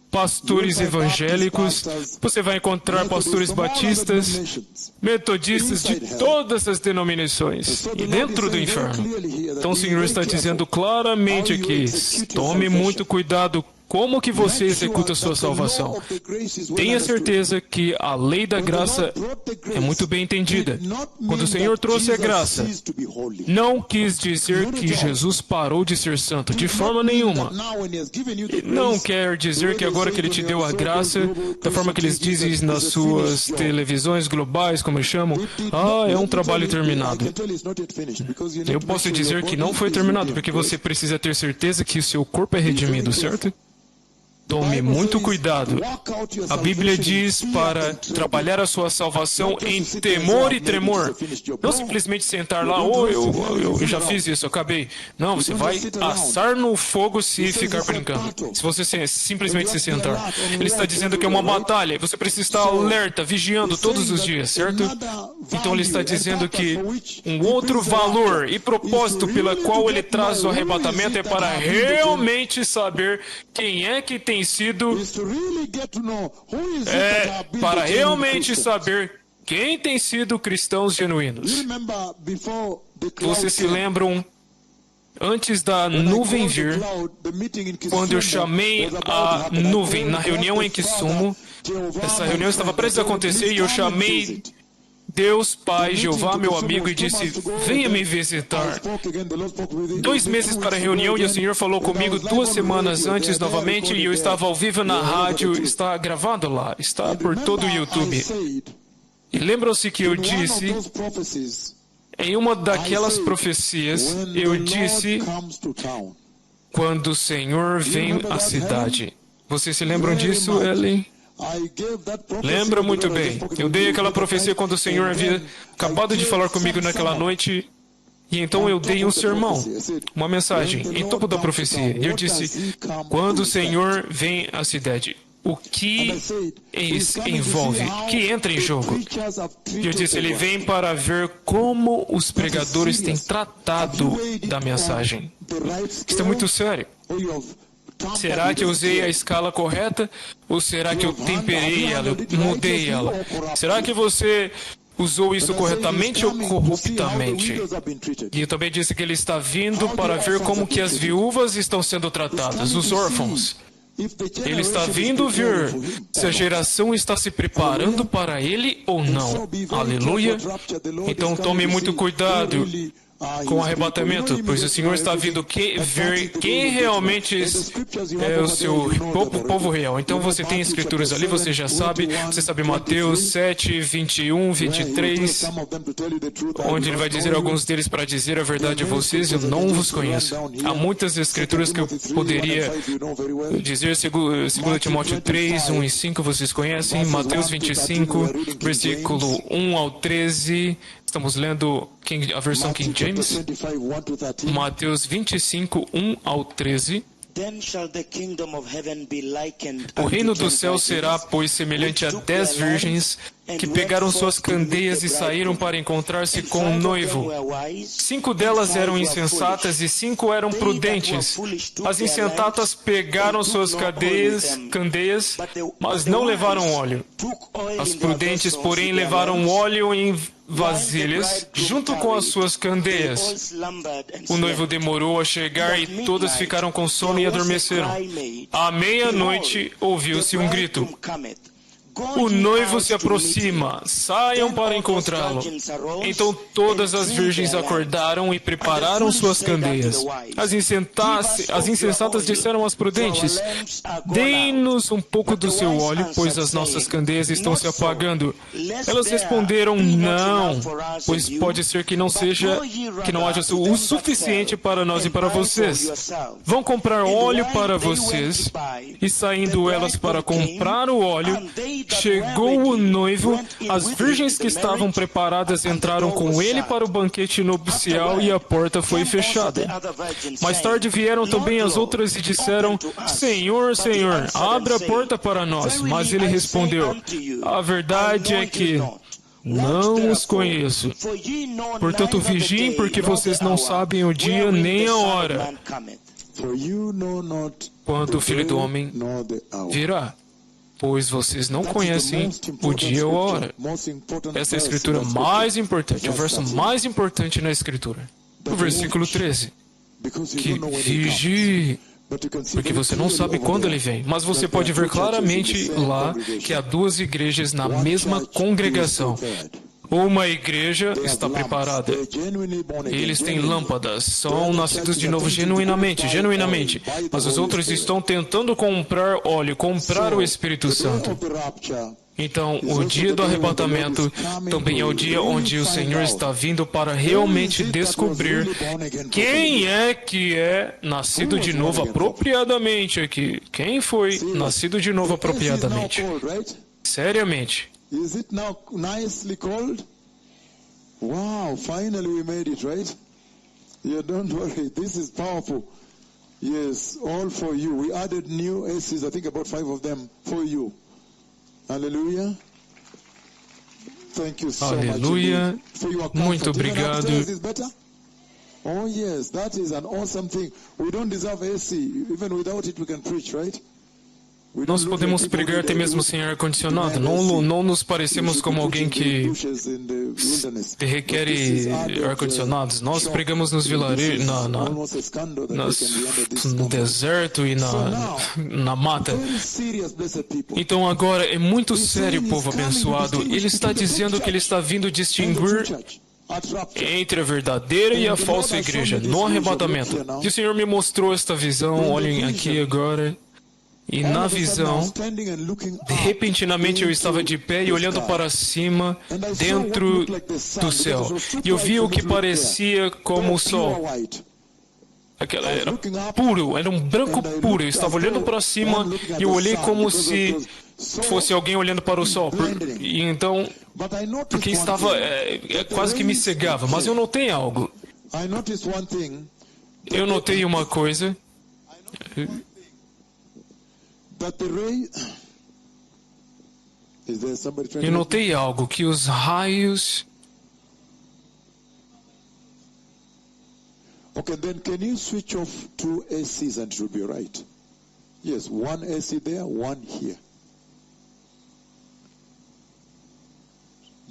pastores evangélicos, você vai encontrar pastores batistas, metodistas de todas as denominações e dentro do inferno. Então o Senhor está dizendo claramente aqui, tome muito cuidado como que você executa a sua salvação. Tenha certeza que a lei da graça é muito bem entendida. Quando o Senhor trouxe a graça, não quis dizer que Jesus parou de ser santo, de forma nenhuma. Não quer dizer que agora que Ele te deu a graça, da forma que eles dizem nas suas televisões globais, como eles chamam, é um trabalho terminado. Eu posso dizer que não foi terminado, porque você precisa ter certeza que o seu corpo é redimido, certo? Tome muito cuidado. A Bíblia diz para trabalhar a sua salvação em temor e tremor. Não simplesmente sentar lá, eu já fiz isso, acabei. Não, você vai assar no fogo se ficar brincando. Se você simplesmente se sentar. Ele está dizendo que é uma batalha. Você precisa estar alerta, vigiando todos os dias, certo? Então ele está dizendo que um outro valor e propósito pela qual ele traz o arrebatamento é para realmente saber quem é que tem sido, para realmente saber quem tem sido cristãos genuínos. Vocês se lembram, antes da nuvem vir, quando eu chamei a nuvem na reunião em Kisumu, essa reunião estava prestes a acontecer e eu chamei Deus, Pai, Jeová, meu amigo, e disse, venha me visitar. 2 meses para a reunião e o Senhor falou comigo 2 semanas antes novamente e eu estava ao vivo na rádio, está gravado lá, está por todo o YouTube. E lembram-se que eu disse, em uma daquelas profecias, eu disse, quando o Senhor vem à cidade. Vocês se lembram disso, Ellen? Lembra muito bem. Eu dei aquela profecia quando o Senhor havia acabado de falar comigo naquela noite. E então eu dei um sermão, uma mensagem, em topo da profecia. E eu disse, quando o Senhor vem à cidade, o que envolve, que entra em jogo? E eu disse, ele vem para ver como os pregadores têm tratado da mensagem. Isso é muito sério. Será que eu usei a escala correta? Ou será que eu temperei ela, eu mudei ela? Será que você usou isso corretamente ou corruptamente? E eu também disse que ele está vindo para ver como que as viúvas estão sendo tratadas, os órfãos. Ele está vindo ver se a geração está se preparando para ele ou não. Aleluia. Então tome muito cuidado com o arrebatamento, pois o Senhor está vindo ver quem realmente é o seu povo real. Então você tem escrituras ali, você já sabe, você sabe Mateus 7, 21, 23, onde ele vai dizer alguns deles para dizer a verdade a vocês, eu não vos conheço. Há muitas escrituras que eu poderia dizer, 2 Timóteo 3, 1 e 5, vocês conhecem, Mateus 25, versículo 1 ao 13, Estamos lendo a versão King James, 25, 1 to 13. Mateus 25, 1 ao 13. Then shall the kingdom of heaven be likened O unto reino 10 dos céus será, virgins, pois, semelhante a which took 10 their virgens lamps que and pegaram went suas forth to meet candeias the e saíram bridegroom. para encontrar-se And com o 5 of them noivo. were wise, 5 and delas 5 eram were insensatas foolish. e 5 eram They prudentes. that were foolish took As their insensatas lamps pegaram and took suas no oil with them. candeias, But mas the não wise levaram óleo. took oil As in their prudentes, vessels porém, with their levaram lamps. óleo em While the vasilhas, bridegroom junto com as tarried, suas they all candeias. slumbered and O noivo slept. demorou a chegar e todas ficaram com sono e adormeceram. À meia-noite ouviu-se um grito. O noivo se aproxima, saiam para encontrá-lo. Então todas as virgens acordaram e prepararam suas candeias. As insensatas disseram às prudentes: deem-nos um pouco do seu óleo, pois as nossas candeias estão se apagando. Elas responderam: não, pois pode ser que não haja o suficiente para nós e para vocês. Vão comprar óleo para vocês. E saindo elas para comprar o óleo, chegou o noivo, as virgens que estavam preparadas entraram com ele para o banquete nupcial e a porta foi fechada. Mais tarde vieram também as outras e disseram: Senhor, Senhor, abra a porta para nós. Mas ele respondeu: a verdade é que não os conheço. Portanto, vigiem, porque vocês não sabem o dia nem a hora quando o Filho do Homem virá. Pois vocês não conhecem o dia ou a hora. Essa é a escritura mais importante, o verso mais importante na escritura. O versículo 13. Que vigie, porque você não sabe quando ele vem. Mas você pode ver claramente lá que há 2 igrejas na mesma congregação. Uma igreja está preparada. Eles têm lâmpadas, são nascidos de novo genuinamente. Mas os outros estão tentando comprar óleo, comprar o Espírito Santo. Então, o dia do arrebatamento também é o dia onde o Senhor está vindo para realmente descobrir quem é que é nascido de novo apropriadamente aqui. Quem foi nascido de novo apropriadamente? Seriamente. Is it now nicely cold? Wow, finally we made it, right? Yeah, don't worry, this is powerful. Yes, all for you. We added new ACs, I think about 5 of them for you. Hallelujah. Thank you so Aleluia. much for your comfort. Muito Even obrigado. upstairs is better? Oh yes, that is an awesome thing. We don't deserve AC. Even without it we can preach, right? Nós podemos pregar até mesmo sem ar-condicionado. Não nos parecemos como alguém que requer ar-condicionados. Nós pregamos nos vilarejos, no deserto e na mata. Então agora é muito sério, povo abençoado. Ele está dizendo que ele está vindo distinguir entre a verdadeira e a falsa igreja no arrebatamento. E o Senhor me mostrou esta visão. Olhem aqui agora. E na visão, repentinamente eu estava de pé e olhando para cima, dentro do céu. E eu vi o que parecia como o sol. Era puro, era um branco puro. Eu estava olhando para cima e eu olhei como se fosse alguém olhando para o sol. E então, porque estava, quase que me cegava. Mas eu notei algo. Eu notei uma coisa. Eu notei algo, que os raios... Okay, then can you switch off 2 ACs and it will be right? Yes, 1 AC there, 1 here.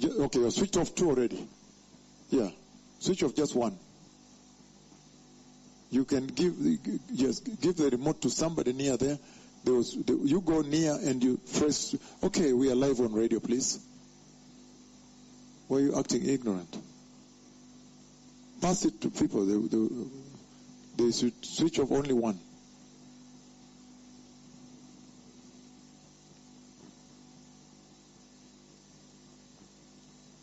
Okay, you switched off 2 already. Yeah, switch off just 1. You can give the remote to somebody near there. You go near and you press. Okay, we are live on radio, please. Why are you acting ignorant? Pass it to people. They should switch off only 1.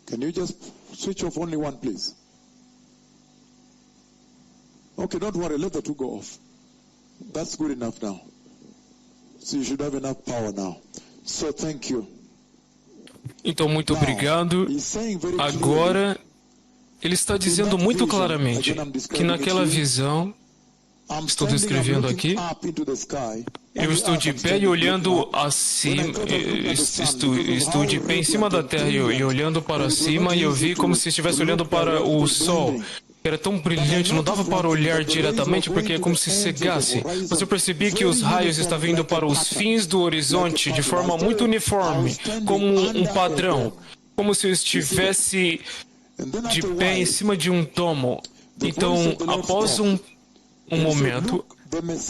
Can you just switch off only 1, please? Okay, don't worry. Let the 2 go off. That's good enough now. So you should have enough power now. So thank you. Então, muito obrigado. Agora, ele está dizendo muito claramente que naquela visão, estou descrevendo aqui, eu estou de pé e olhando acima, estou de pé em cima da terra e olhando para cima, e eu vi como se estivesse olhando para o sol. Era tão brilhante, não dava para olhar diretamente porque é como se cegasse. Mas eu percebi que os raios estavam indo para os fins do horizonte de forma muito uniforme, como um padrão, como se eu estivesse de pé em cima de um domo. Então, após um momento,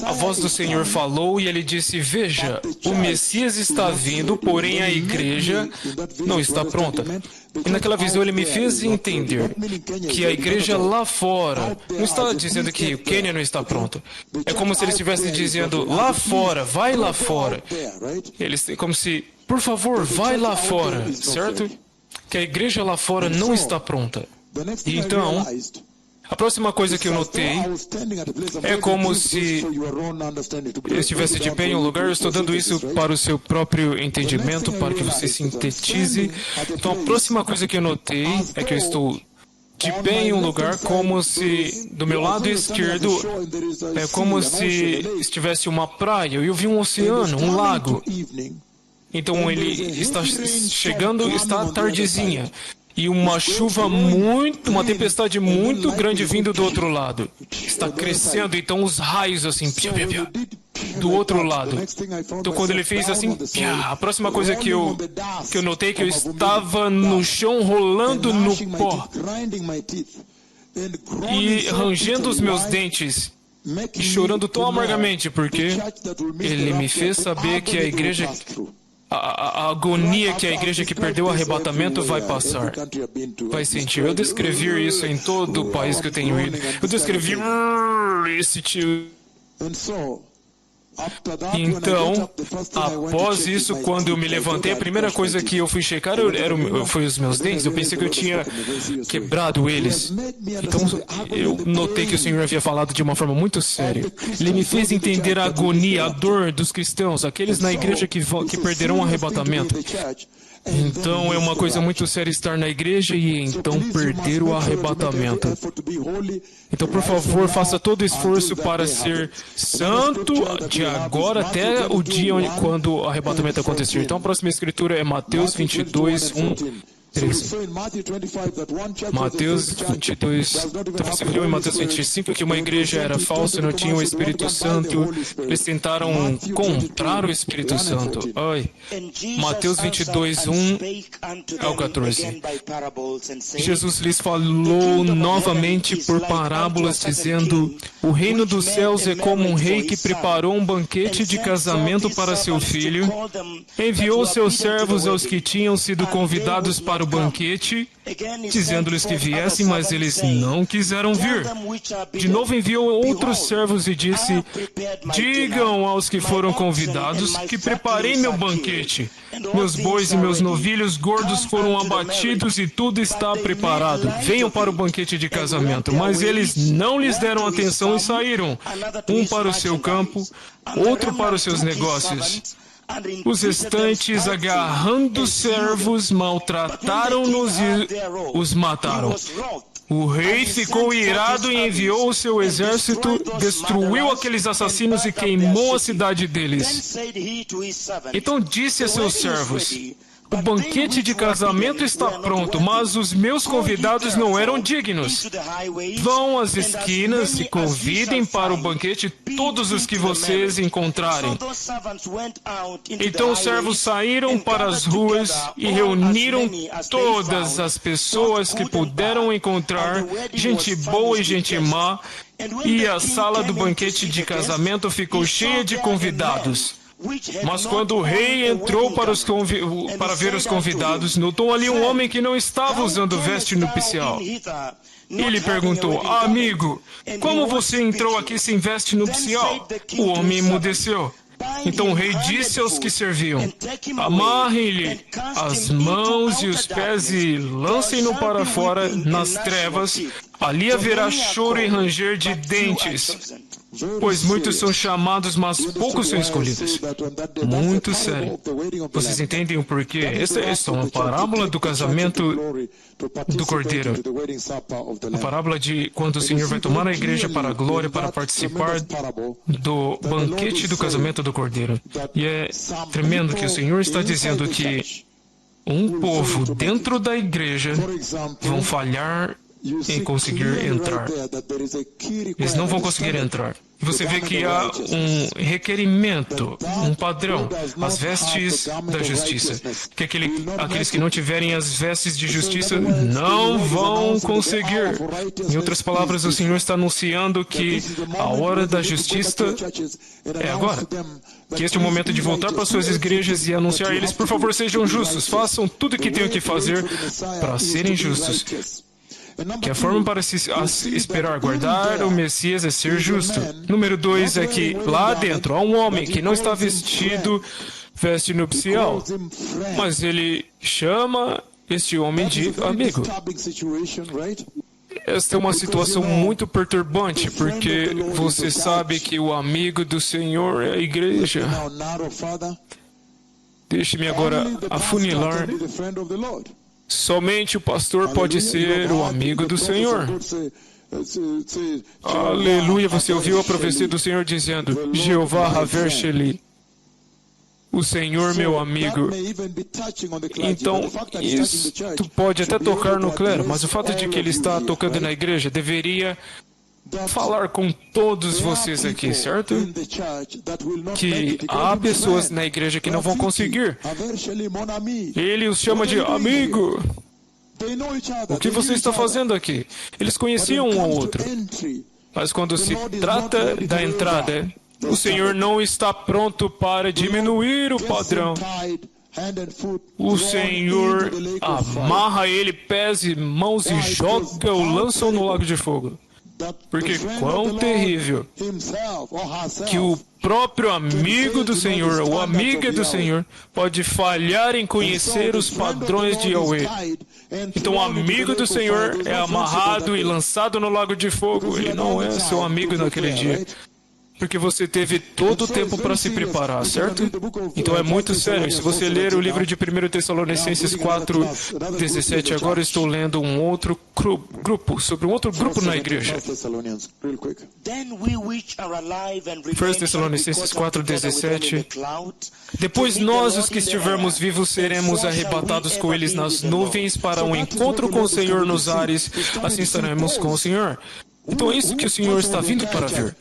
a voz do Senhor falou e ele disse: veja, o Messias está vindo, porém a igreja não está pronta. E naquela visão ele me fez entender que a igreja lá fora não está dizendo que o Quênia não está pronto. É como se ele estivesse dizendo: lá fora, vai lá fora. Como se, por favor, vai lá fora, certo? Que a igreja lá fora não está pronta. E então, a próxima coisa que eu notei é como se eu estivesse de pé em um lugar. Eu estou dando isso para o seu próprio entendimento, para que você sintetize. Então, a próxima coisa que eu notei é que eu estou de pé em um lugar como se, do meu lado esquerdo, é como se estivesse uma praia. Eu vi um oceano, um lago. Então, ele está chegando, está tardezinha. E uma chuva uma tempestade muito grande vindo do outro lado. Está crescendo, então os raios assim, piá, piá, piá, do outro lado. Então quando ele fez assim, piá, a próxima coisa que eu notei é que eu estava no chão rolando no pó e rangendo os meus dentes e chorando tão amargamente, porque ele me fez saber que a igreja... A agonia que a igreja que perdeu o arrebatamento vai passar, vai sentir. Eu descrevi isso em todo o país que eu tenho ido. Eu descrevi esse tipo. Então, após isso, quando eu me levantei, a primeira coisa que eu fui checar foi os meus dentes. Eu pensei que eu tinha quebrado eles. Então, eu notei que o Senhor havia falado de uma forma muito séria. Ele me fez entender a agonia, a dor dos cristãos, aqueles na igreja que perderão o arrebatamento. Então, é uma coisa muito séria estar na igreja e então perder o arrebatamento. Então, por favor, faça todo o esforço para ser santo de agora até o dia quando o arrebatamento acontecer. Então, a próxima escritura é Mateus 22, 1. Mateus 22, você viu em Mateus 25 que uma igreja era falsa, não tinha o Espírito Santo, eles tentaram comprar o Espírito Santo. Ai. Mateus 22, 1 ao 14. Jesus lhes falou novamente por parábolas, dizendo: o reino dos céus é como um rei que preparou um banquete de casamento para seu filho, enviou seus servos aos que tinham sido convidados para o banquete, dizendo-lhes que viessem, mas eles não quiseram vir. De novo enviou outros servos e disse: digam aos que foram convidados que preparei meu banquete. Meus bois e meus novilhos gordos foram abatidos e tudo está preparado. Venham para o banquete de casamento. Mas eles não lhes deram atenção e saíram, um para o seu campo, outro para os seus negócios. Os restantes, agarrando os servos, maltrataram-nos e os mataram. O rei ficou irado e enviou o seu exército, destruiu aqueles assassinos e queimou a cidade deles. Então disse a seus servos: o banquete de casamento está pronto, mas os meus convidados não eram dignos. Vão às esquinas e convidem para o banquete todos os que vocês encontrarem. Então os servos saíram para as ruas e reuniram todas as pessoas que puderam encontrar, gente boa e gente má, e a sala do banquete de casamento ficou cheia de convidados. Mas quando o rei entrou para ver os convidados, notou ali um homem que não estava usando veste nupcial. Ele perguntou: amigo, como você entrou aqui sem veste nupcial? O homem emudeceu. Então o rei disse aos que serviam: amarrem-lhe as mãos e os pés e lancem-no para fora nas trevas. Ali haverá choro e ranger de dentes. Pois muitos são chamados, mas poucos são escolhidos. Muito sério. Vocês entendem o porquê? Essa é só uma parábola do casamento do Cordeiro. A parábola de quando o Senhor vai tomar a igreja para a glória, para participar do banquete do casamento do Cordeiro. E é tremendo que o Senhor está dizendo que um povo dentro da igreja vão falhar em conseguir entrar. Eles não vão conseguir entrar. Você vê que há um requerimento, um padrão, as vestes da justiça. Que aqueles que não tiverem as vestes de justiça não vão conseguir. Em outras palavras, o Senhor está anunciando que a hora da justiça é agora. Que este é o momento de voltar para suas igrejas e anunciar a eles: por favor, sejam justos, façam tudo o que tenham que fazer para serem justos. Que a forma para se esperar guardar o Messias é ser justo. Número 2 é que lá dentro há um homem que não está vestido veste nupcial, mas ele chama este homem de amigo. Esta é uma situação muito perturbante, porque você sabe que o amigo do Senhor é a igreja. Deixe-me agora afunilar. Somente o pastor pode ser o amigo do Senhor. Aleluia, você ouviu a profecia do Senhor dizendo: Jeová Haver-Sheli, o Senhor meu amigo. Então, isso pode até tocar no clero, mas o fato de que ele está tocando na igreja deveria falar com todos vocês aqui, certo? Que há pessoas na igreja que não vão conseguir. Ele os chama de amigo. O que você está fazendo aqui? Eles conheciam um ao outro. Mas quando se trata da entrada, o Senhor não está pronto para diminuir o padrão. O Senhor amarra ele, pés e mãos e joga o lançam no lago de fogo. Porque quão terrível que o próprio amigo do Senhor, ou amiga do Senhor, pode falhar em conhecer os padrões de Yahweh. Então o amigo do Senhor é amarrado e lançado no lago de fogo. Ele não é seu amigo naquele dia. Porque você teve todo o tempo para se preparar, certo? Então é muito sério. Se você ler o livro de 1 Tessalonicenses 4:17, agora estou lendo um outro grupo, sobre um outro grupo na igreja. 1 Tessalonicenses 4:17. Depois nós, os que estivermos vivos, seremos arrebatados com eles nas nuvens para um encontro com o Senhor nos ares. Assim estaremos com o Senhor. Então é isso que o Senhor está vindo para ver.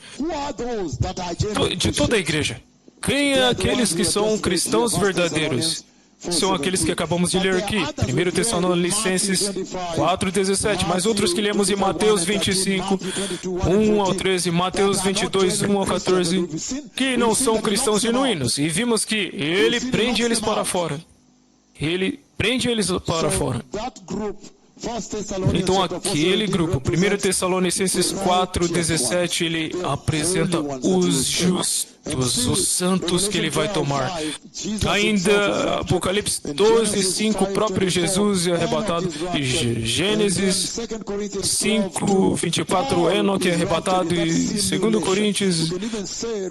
De toda a igreja. Quem é aqueles que são cristãos verdadeiros? São aqueles que acabamos de ler aqui. 1 Tessalonicenses 4:17. Mas outros que lemos em Mateus 25, 1 ao 13, Mateus 22, 1 ao 14, que não são cristãos genuínos. E vimos que ele prende eles para fora. Ele prende eles para fora. Então aquele grupo, 1 Tessalonicenses 4:17, ele apresenta os justos, os santos que ele vai tomar. Ainda Apocalipse 12:5, o próprio Jesus é arrebatado. E Gênesis 5:24, Enoque é arrebatado. E 2 Coríntios,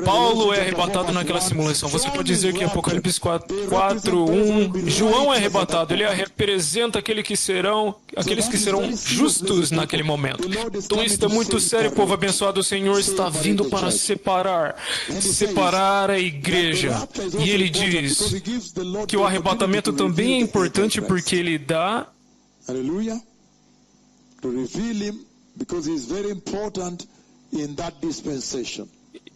Paulo é arrebatado naquela simulação. Você pode dizer que Apocalipse 4:1, João é arrebatado. Ele representa aqueles que serão justos naquele momento. Então isso é muito sério, povo abençoado. O Senhor está vindo para separar a igreja. E ele diz que o arrebatamento também é importante porque ele dá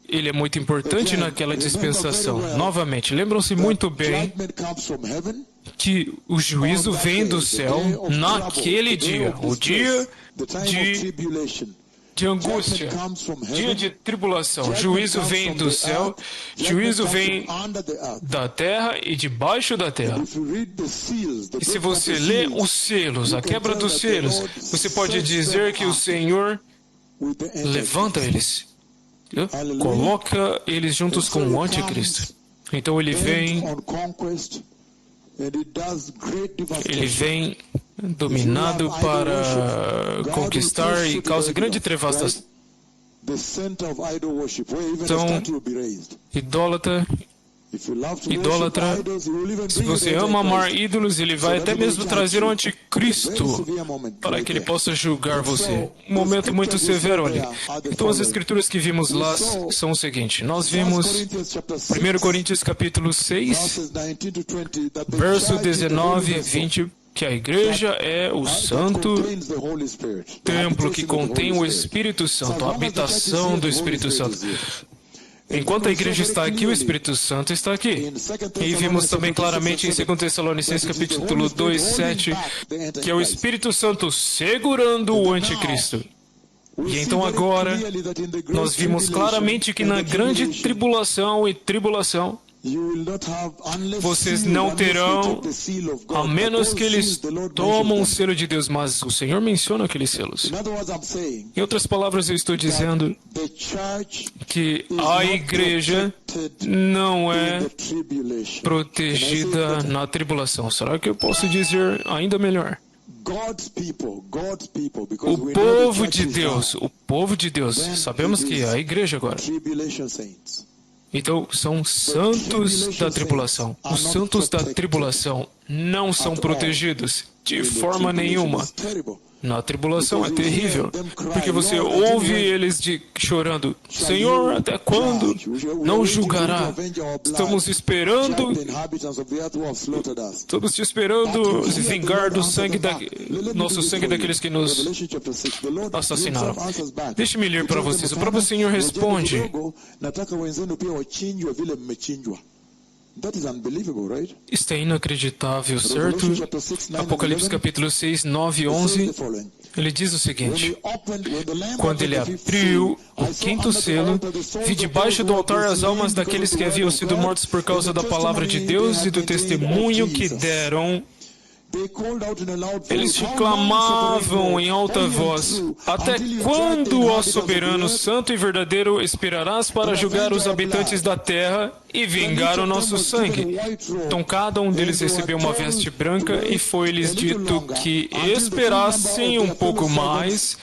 ele é muito importante naquela dispensação. Novamente, lembram-se muito bem que o juízo vem do céu naquele dia, o dia de angústia, dia de tribulação. Juízo vem do céu, juízo vem da terra e debaixo da terra. E se você lê os selos, a quebra dos selos, você pode dizer que o Senhor levanta eles, coloca eles juntos com o anticristo. Então ele vem dominado para conquistar e causa grande the center of idol worship, where even Então, a statue will be raised. idólatra, If you love to worship idólatra, idols, he will even se bring você the ama amar Antichrist. ídolos, ele vai até mesmo trazer o anticristo para que ele possa julgar você. Um momento muito severo ali. Então as escrituras que vimos lá são o seguinte. Nós vimos 1 Coríntios capítulo 6, verses 19 to 20, that the verso church is the 19 e holy vessel 20, que a igreja é o santo contains the Holy Spirit. The templo que habitation of the contém Holy o Spirit. Espírito Santo, a So long as the church is habitação here, do the Holy Espírito Spirit Santo. is here. Enquanto a igreja está aqui, o Espírito Santo está aqui. E vimos também claramente em 2 Tessalonicenses capítulo 2, 7, que é o Espírito Santo segurando o anticristo. E então agora, nós vimos claramente que na grande tribulação e tribulação, vocês não terão, a menos que eles tomam o selo de Deus, mas o Senhor menciona aqueles selos. Em outras palavras, eu estou dizendo que a igreja não é protegida na tribulação. Será que eu posso dizer ainda melhor? O povo de Deus, sabemos que é a igreja agora. Então, são santos da tribulação. Os santos da tribulação não são protegidos de forma nenhuma. Na tribulação é terrível, porque você ouve eles chorando: Senhor, até quando? Não julgará. Estamos esperando vingar do sangue nosso sangue daqueles que nos assassinaram. Deixe-me ler para vocês. O próprio Senhor responde. Isto é inacreditável, certo? Apocalipse capítulo 6, 9 e 11, ele diz o seguinte: quando ele abriu o quinto selo, vi debaixo do altar as almas daqueles que haviam sido mortos por causa da palavra de Deus e do testemunho que deram. Eles clamavam em alta voz: até quando, ó soberano, santo e verdadeiro, esperarás para julgar os habitantes da terra e vingar o nosso sangue? Então cada um deles recebeu uma veste branca e foi-lhes dito que esperassem um pouco mais,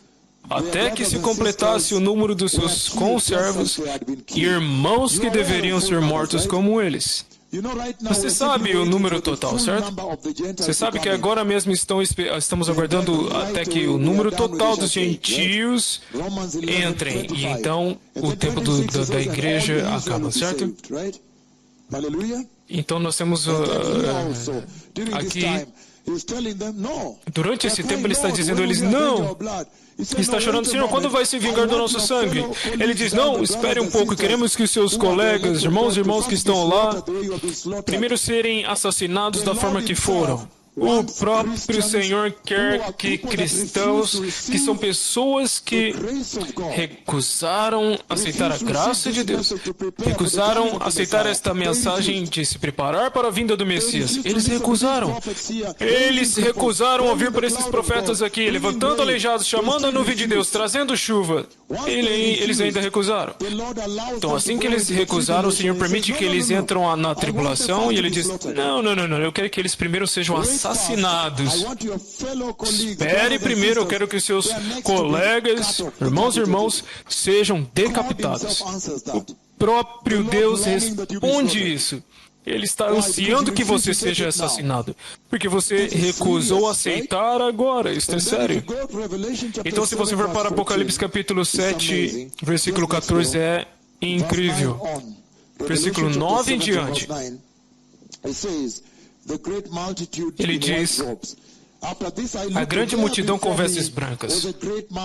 até que se completasse o número dos seus conservos e irmãos que deveriam ser mortos como eles. Você sabe o número total, certo? Você sabe que agora mesmo estamos aguardando até que o número total dos gentios entrem. E então o tempo da igreja acaba, certo? Então nós temos aqui, durante esse tempo ele está dizendo a eles: não. Ele está chorando: Senhor, quando vai se vingar do nosso sangue? Ele diz: não, espere um pouco, queremos que os seus colegas, irmãos que estão lá, primeiro serem assassinados da forma que foram. O próprio Senhor quer que cristãos, que são pessoas que recusaram aceitar a graça de Deus, recusaram aceitar esta mensagem de se preparar para a vinda do Messias. Eles recusaram ouvir para esses profetas aqui, levantando aleijados, chamando a nuvem de Deus, trazendo chuva. Eles ainda recusaram. Então, assim que eles recusaram, o Senhor permite que eles entram na tribulação e ele diz: não, eu quero que eles primeiro sejam assassinados. Espere primeiro, eu quero que os seus colegas, irmãos, sejam decapitados. O próprio Deus responde isso. Ele está ansiando que você seja assassinado, porque você recusou aceitar agora. Isso é sério. Então, se você for para Apocalipse capítulo 7, versículo 14, é incrível. Versículo 9 em diante. Ele diz: a grande multidão com vestes brancas.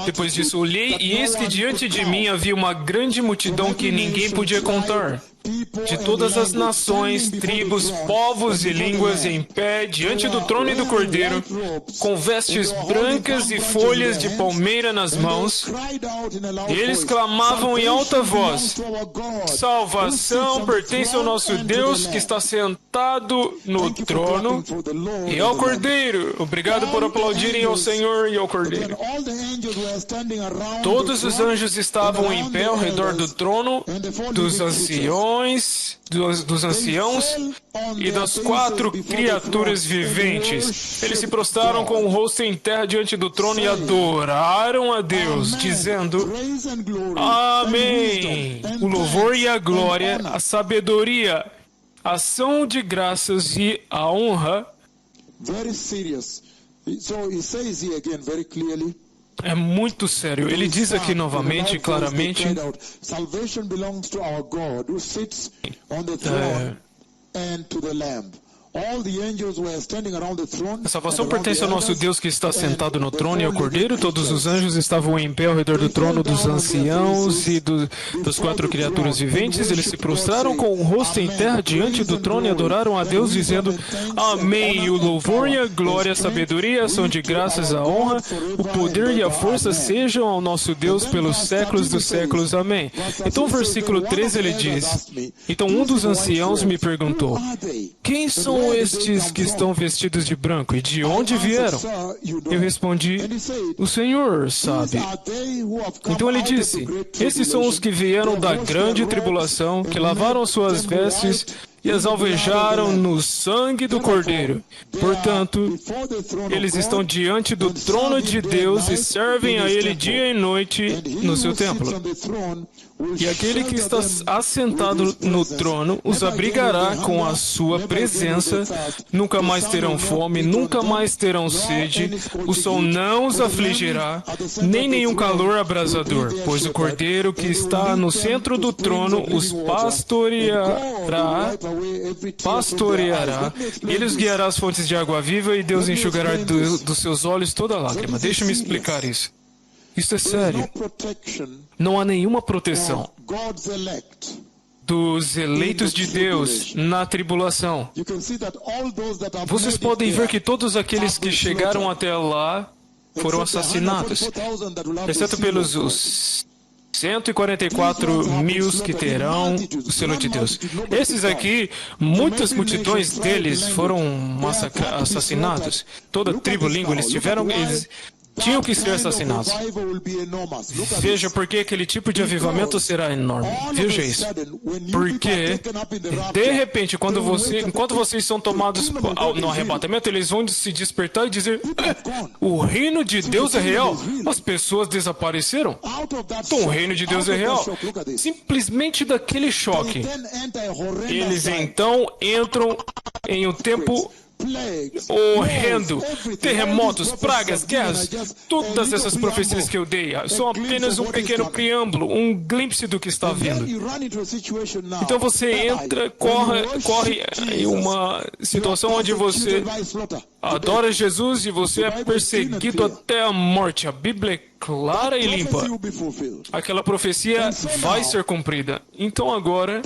Depois disso olhei, e eis que diante de mim havia uma grande multidão que ninguém podia contar, de todas as nações, tribos, povos e línguas, em pé diante do trono e do Cordeiro, com vestes brancas e folhas de palmeira nas mãos. E eles clamavam em alta voz: salvação pertence ao nosso Deus que está sentado no trono e ao Cordeiro. Obrigado por aplaudirem ao Senhor e ao Cordeiro. Todos os anjos estavam em pé ao redor do trono, dos anciões anciões, dos anciãos e das 4 criaturas viventes. Eles se prostraram com o rosto em terra diante do trono e adoraram a Deus, dizendo: Amém! O louvor e a glória, a sabedoria, a ação de graças e a honra. Very serious. So he says here again very clearly. É muito sério. Ele diz aqui novamente, claramente, Salvation belongs to our God who sits on the throne and to the Lamb. All the angels were standing around the throne. A salvação pertence ao nosso Deus que está sentado no trono e ao Cordeiro. Todos os anjos estavam em pé ao redor do trono dos anciãos e das 4 criaturas viventes. Eles se prostraram com o rosto em terra diante do trono e adoraram a Deus, dizendo: Amém! E o louvor e a glória, a sabedoria, a ação de graças, a honra, o poder e a força sejam ao nosso Deus pelos séculos dos séculos. Amém. Então, o versículo 13 ele diz: Então um dos anciãos me perguntou: Quem são estes que estão vestidos de branco e de onde vieram? Eu respondi: O Senhor sabe. Então ele disse: Esses são os que vieram da grande tribulação, que lavaram suas vestes e as alvejaram no sangue do Cordeiro. Portanto, eles estão diante do trono de Deus e servem a Ele dia e noite no seu templo. E aquele que está assentado no trono os abrigará com a sua presença. Nunca mais terão fome, nunca mais terão sede. O sol não os afligirá, nem nenhum calor abrasador, pois o Cordeiro que está no centro do trono os pastoreará. Ele os guiará às fontes de água viva e Deus enxugará dos seus olhos toda lágrima. Deixa-me explicar isso. Isso é sério. Não há nenhuma proteção dos eleitos de Deus na tribulação. Vocês podem ver que todos aqueles que chegaram até lá foram assassinados, exceto pelos 144 mil que terão o selo de Deus. Esses aqui, muitas multidões deles foram assassinados. Toda tribo, língua, eles tinham que ser assassinados. Veja por que aquele tipo de avivamento será enorme. Veja isso. Porque, de repente, enquanto vocês são tomados no arrebatamento, eles vão se despertar e dizer: o reino de Deus é real. As pessoas desapareceram. Então, o reino de Deus é real. Simplesmente daquele choque, eles então entram em um tempo horrendo, terremotos, pragas, guerras, todas essas profecias que eu dei são apenas um pequeno preâmbulo, um glimpse do que está vindo. Então você corre em uma situação onde você adora Jesus e você é perseguido até a morte. A Bíblia é clara e limpa. Aquela profecia vai ser cumprida. Então agora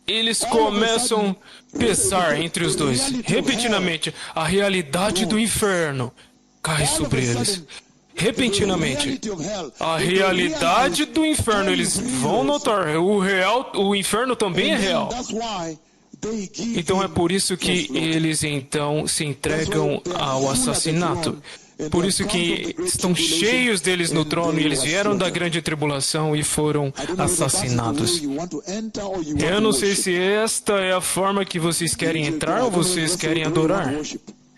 eles começam a pesar entre os dois. Repentinamente, a realidade do inferno cai sobre eles. Repentinamente, a realidade do inferno, eles vão notar, o inferno também é real. Então é por isso que eles então se entregam ao assassinato. Por isso que estão cheios deles no trono e eles vieram da grande tribulação e foram assassinados. Eu não sei se esta é a forma que vocês querem entrar ou vocês querem adorar.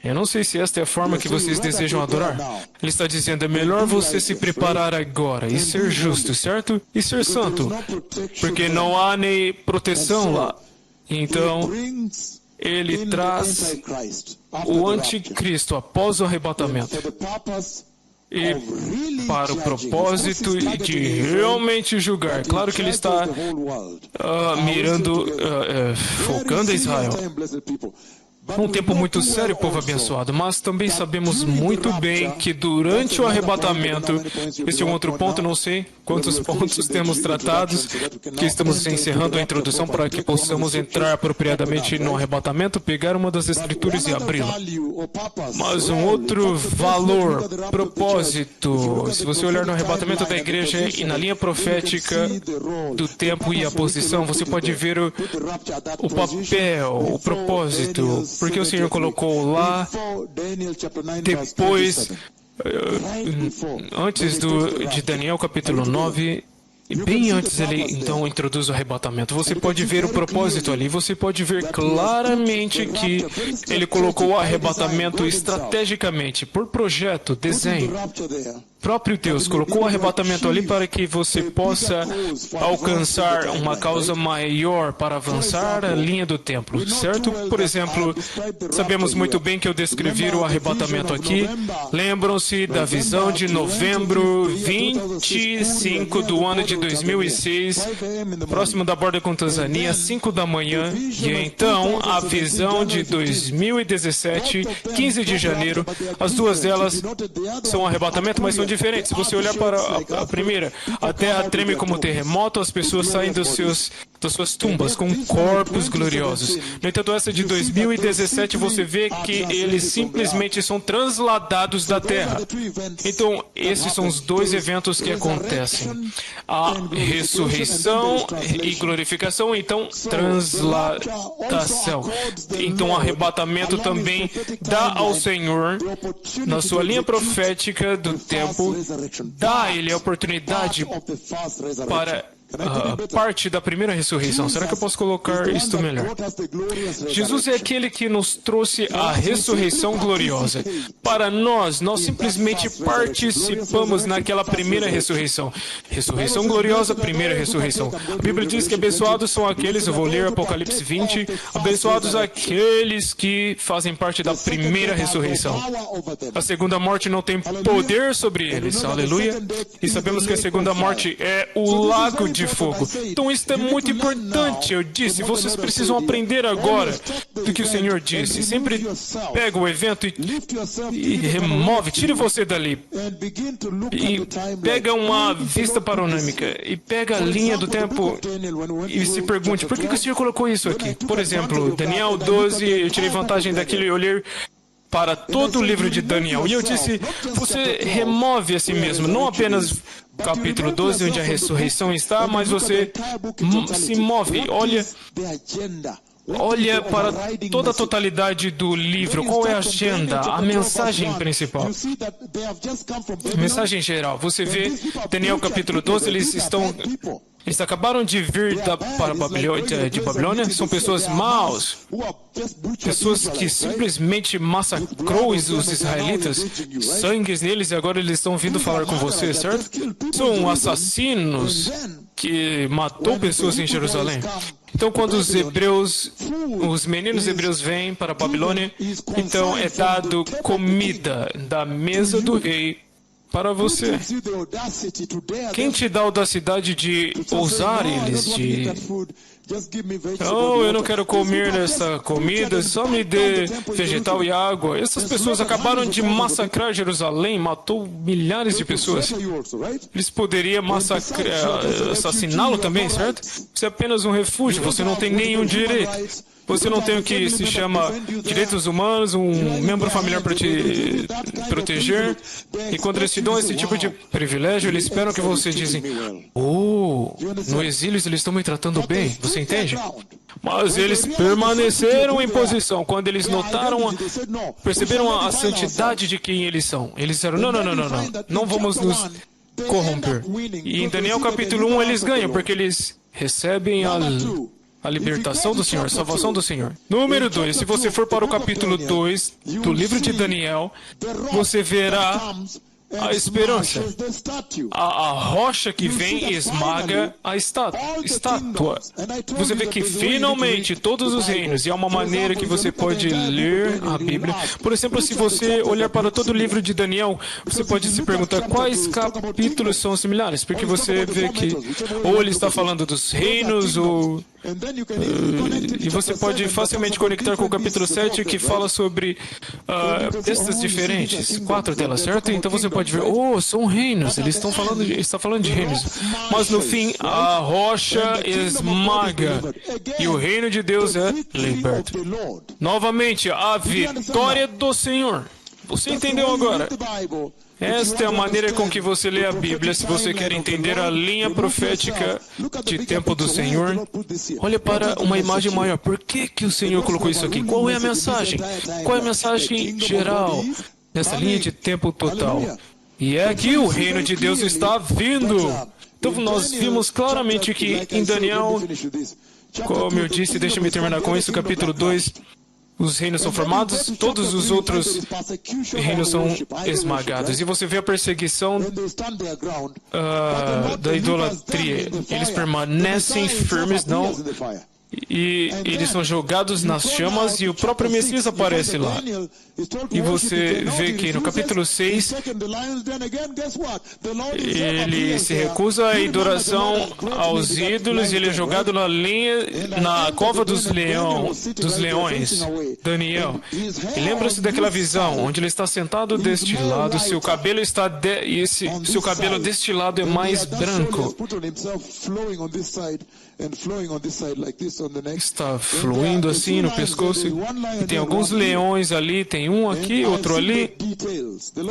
Eu não sei se esta é a forma que vocês desejam adorar. Ele está dizendo: é melhor você se preparar agora e ser justo, certo? E ser santo, porque não há nem proteção lá. Então, ele traz o anticristo após o arrebatamento. E para o propósito de realmente julgar. Claro que ele está focando em Israel. Um tempo muito sério, povo abençoado, mas também sabemos muito bem que durante o arrebatamento, este é um outro ponto, não sei quantos pontos temos tratados, que estamos encerrando a introdução para que possamos entrar apropriadamente no arrebatamento, pegar uma das escrituras e abri-la. Mas um outro valor, propósito, se você olhar no arrebatamento da igreja e na linha profética do tempo e a posição, você pode ver o papel, o propósito, porque o Senhor colocou lá, depois, antes de Daniel capítulo 9, E bem antes ele então introduz o arrebatamento. Você pode ver o propósito ali. Você pode ver claramente que ele colocou o arrebatamento estrategicamente, por projeto, desenho. O próprio Deus colocou o arrebatamento ali para que você possa alcançar uma causa maior para avançar a linha do templo, certo? Por exemplo, sabemos muito bem que eu descrevi o arrebatamento aqui. Lembram-se da visão de novembro 25 do ano de 2006, próximo da borda com Tanzânia, 5 da manhã. E então, a visão de 2017, 15 de janeiro, as duas delas são arrebatamento, mas são diferentes. Se você olhar para a primeira, a terra treme como terremoto, as pessoas saem das suas tumbas com corpos gloriosos. No entanto, essa de 2017, você vê que eles simplesmente são transladados da terra. Então, esses são os dois eventos que acontecem. A ressurreição e glorificação, então, transladação. Então, o arrebatamento também dá ao Senhor, na sua linha profética do tempo, dá a Ele a oportunidade para parte da primeira ressurreição. Será que eu posso colocar isto melhor? Jesus é aquele que nos trouxe a ressurreição gloriosa. Para nós simplesmente participamos naquela primeira ressurreição. Ressurreição gloriosa, primeira ressurreição. A Bíblia diz que abençoados são aqueles, eu vou ler Apocalipse 20, abençoados aqueles que fazem parte da primeira ressurreição. A segunda morte não tem poder sobre eles, aleluia. E sabemos que a segunda morte é o lago de fogo. Então isso é muito importante, eu disse. Vocês precisam aprender agora do que o Senhor disse. Sempre pega o evento e remove, tire você dali. E pega uma vista panorâmica e pega a linha do tempo e se pergunte, por que o Senhor colocou isso aqui? Por exemplo, Daniel 12, eu tirei vantagem daquilo e olhei para todo o livro de Daniel. E eu disse, você remove a si mesmo, não apenas capítulo 12, onde a ressurreição está, mas você se move, olha para toda a totalidade do livro. Qual é a agenda, a mensagem principal? Mensagem geral. Você vê, Daniel capítulo 12, eles acabaram de vir de Babilônia, são pessoas maus, pessoas que simplesmente massacrou os israelitas, sangues neles, e agora eles estão vindo falar com você, certo? São assassinos que matou pessoas em Jerusalém. Então, quando os meninos hebreus vêm para a Babilônia, então é dado comida da mesa do rei para você. Quem te dá a audacidade de ousar eles, eu não quero comer essa comida, só me dê vegetal e água. Essas pessoas acabaram de massacrar Jerusalém, matou milhares de pessoas. Eles poderiam assassiná-lo também, certo? Você é apenas um refúgio, você não tem nenhum direito. Você não tem o que se chama direitos humanos, um membro familiar para te proteger. E quando eles te dão esse tipo de privilégio, eles esperam que você dizem, no exílio eles estão me tratando bem. Você entende? Mas eles permaneceram em posição. Quando eles perceberam a santidade de quem eles são. Eles disseram, não vamos nos corromper. E em Daniel capítulo 1 eles ganham, porque eles recebem a libertação do Senhor, a salvação do Senhor. Número 2, se você for para o capítulo 2 do livro de Daniel, você verá a esperança. A rocha que vem esmaga a estátua. Você vê que finalmente todos os reinos, e há uma maneira que você pode ler a Bíblia. Por exemplo, se você olhar para todo o livro de Daniel, você pode se perguntar quais capítulos são similares, porque você vê que ou ele está falando dos reinos, e você pode facilmente conectar com o capítulo 7, que fala sobre textos diferentes, 4 delas, certo? Então você pode ver, são reinos, ele está falando de reinos. Mas no fim, a rocha esmaga, e o reino de Deus é liberto. Novamente, a vitória do Senhor. Você entendeu agora? Esta é a maneira com que você lê a Bíblia. Se você quer entender a linha profética de tempo do Senhor, olha para uma imagem maior. Por que o Senhor colocou isso aqui? Qual é a mensagem? Qual é a mensagem geral nessa linha de tempo total? E é aqui o reino de Deus está vindo. Então nós vimos claramente que em Daniel, como eu disse, deixa-me terminar com isso, capítulo 2, os reinos são formados, todos os outros reinos são esmagados. E você vê a perseguição da idolatria. Eles permanecem firmes, não, e eles são jogados nas chamas e o próprio Messias aparece lá. E você vê que no capítulo 6, ele se recusa à adoração aos ídolos e ele é jogado na cova dos leões, Daniel. E lembra-se daquela visão, onde ele está sentado deste lado, seu cabelo seu cabelo deste lado é mais branco. Está fluindo assim no pescoço. E tem alguns leões ali, tem um aqui, outro ali.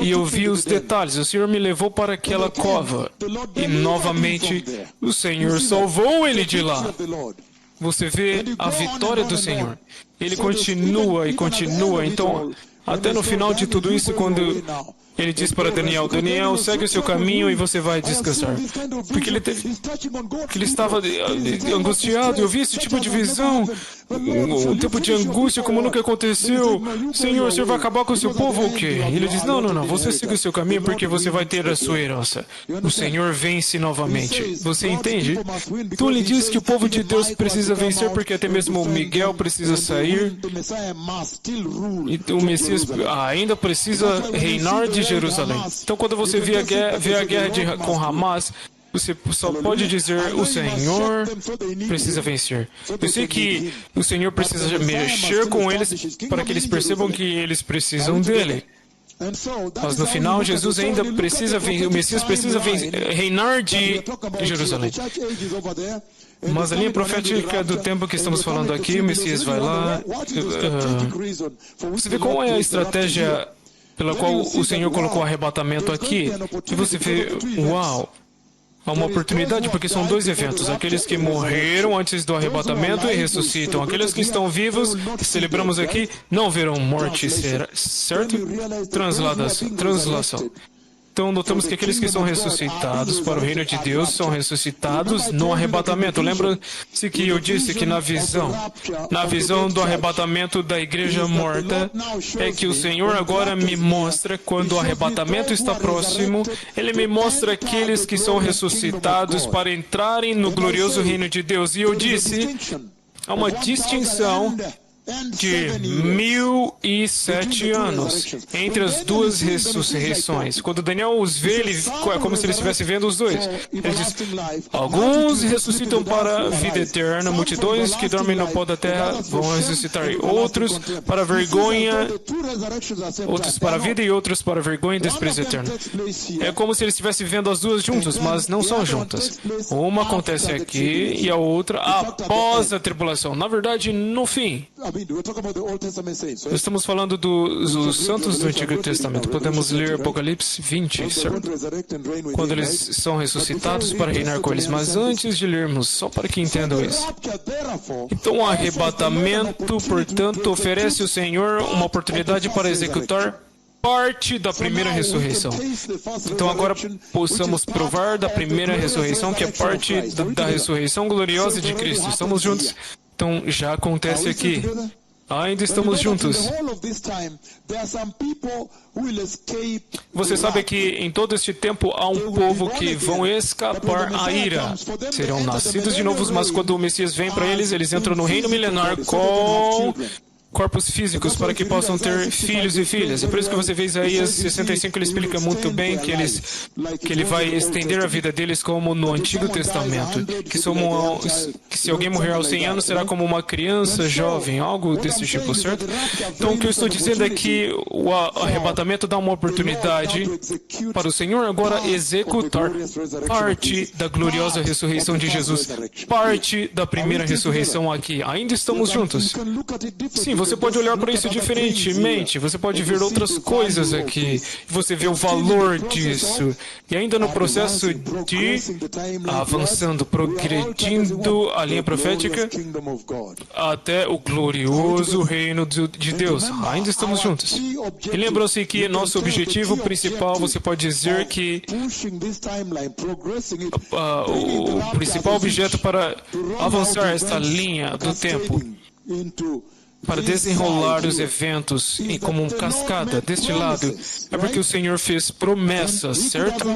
E eu vi os detalhes. O Senhor me levou para aquela cova. E novamente o Senhor salvou ele de lá. Você vê a vitória do Senhor. Ele continua e continua. Então, até no final de tudo isso, quando ele diz para Daniel, Daniel, segue o seu caminho e você vai descansar. Porque ele estava angustiado. Eu vi esse tipo de visão, um tipo de angústia como nunca aconteceu. Senhor, o Senhor vai acabar com o seu povo ou o quê? E ele diz, não, você siga o seu caminho porque você vai ter a sua herança. O Senhor vence novamente. Você entende? Então ele diz que o povo de Deus precisa vencer porque até mesmo Miguel precisa sair. E o Messias ainda precisa reinar de Jerusalém. Então, quando você vê a guerra com Hamas, você só pode dizer, o Senhor precisa vencer. Eu sei que o Senhor precisa mexer com eles para que eles percebam que eles precisam dele. Mas no final, Jesus ainda precisa, o Messias precisa reinar de Jerusalém. Mas a linha profética do tempo que estamos falando aqui, o Messias vai lá. Você vê qual é a estratégia pela qual o Senhor colocou o arrebatamento aqui? E você vê, uau, há uma oportunidade, porque são dois eventos. Aqueles que morreram antes do arrebatamento e ressuscitam. Aqueles que estão vivos, que celebramos aqui, não verão morte, certo? Translação. Então, notamos que aqueles que são ressuscitados para o reino de Deus são ressuscitados no arrebatamento. Lembra-se que eu disse que na visão do arrebatamento da igreja morta, é que o Senhor agora me mostra, quando o arrebatamento está próximo, Ele me mostra aqueles que são ressuscitados para entrarem no glorioso reino de Deus. E eu disse, há uma distinção de 1007 anos entre as duas ressurreições. Quando Daniel os vê, é como se ele estivesse vendo os dois. Ele diz, alguns ressuscitam para a vida eterna, multidões que dormem no pó da terra vão ressuscitar, outros para a vergonha, outros para a vida e outros para a vergonha e desprezo eterno. É como se ele estivesse vendo as duas juntas, mas não são juntas. Uma acontece aqui e a outra após a tribulação. Na verdade, no fim. Estamos falando dos santos do Antigo Testamento. Podemos ler Apocalipse 20, certo? Quando eles são ressuscitados para reinar com eles. Mas antes de lermos, só para que entendam isso. Então, o arrebatamento, portanto, oferece ao Senhor uma oportunidade para executar parte da primeira ressurreição. Então agora possamos provar da primeira ressurreição, que é parte da ressurreição gloriosa de Cristo. Estamos juntos? Então já acontece aqui. Ainda estamos juntos. Você sabe que em todo este tempo há um povo que vão escapar à ira. Serão nascidos de novo, mas quando o Messias vem para eles, eles entram no reino milenar com corpos físicos para que possam ter filhos e filhas. É por isso que você vê Isaías 65, ele explica muito bem que ele vai estender a vida deles como no Antigo Testamento, que se alguém morrer aos 100 anos será como uma criança jovem, algo desse tipo, certo? Então o que eu estou dizendo é que o arrebatamento dá uma oportunidade para o Senhor agora executar parte da gloriosa ressurreição de Jesus, parte da primeira ressurreição aqui. Ainda estamos juntos? Sim, você pode olhar para isso diferentemente, você pode ver outras coisas aqui, você vê o valor disso. E ainda no processo de avançando, progredindo a linha profética até o glorioso reino de Deus. Ainda estamos juntos. E lembram-se que nosso objetivo principal, você pode dizer que o principal objeto para avançar esta linha do tempo, para desenrolar os eventos como uma cascada deste lado, é porque o Senhor fez promessas, certo?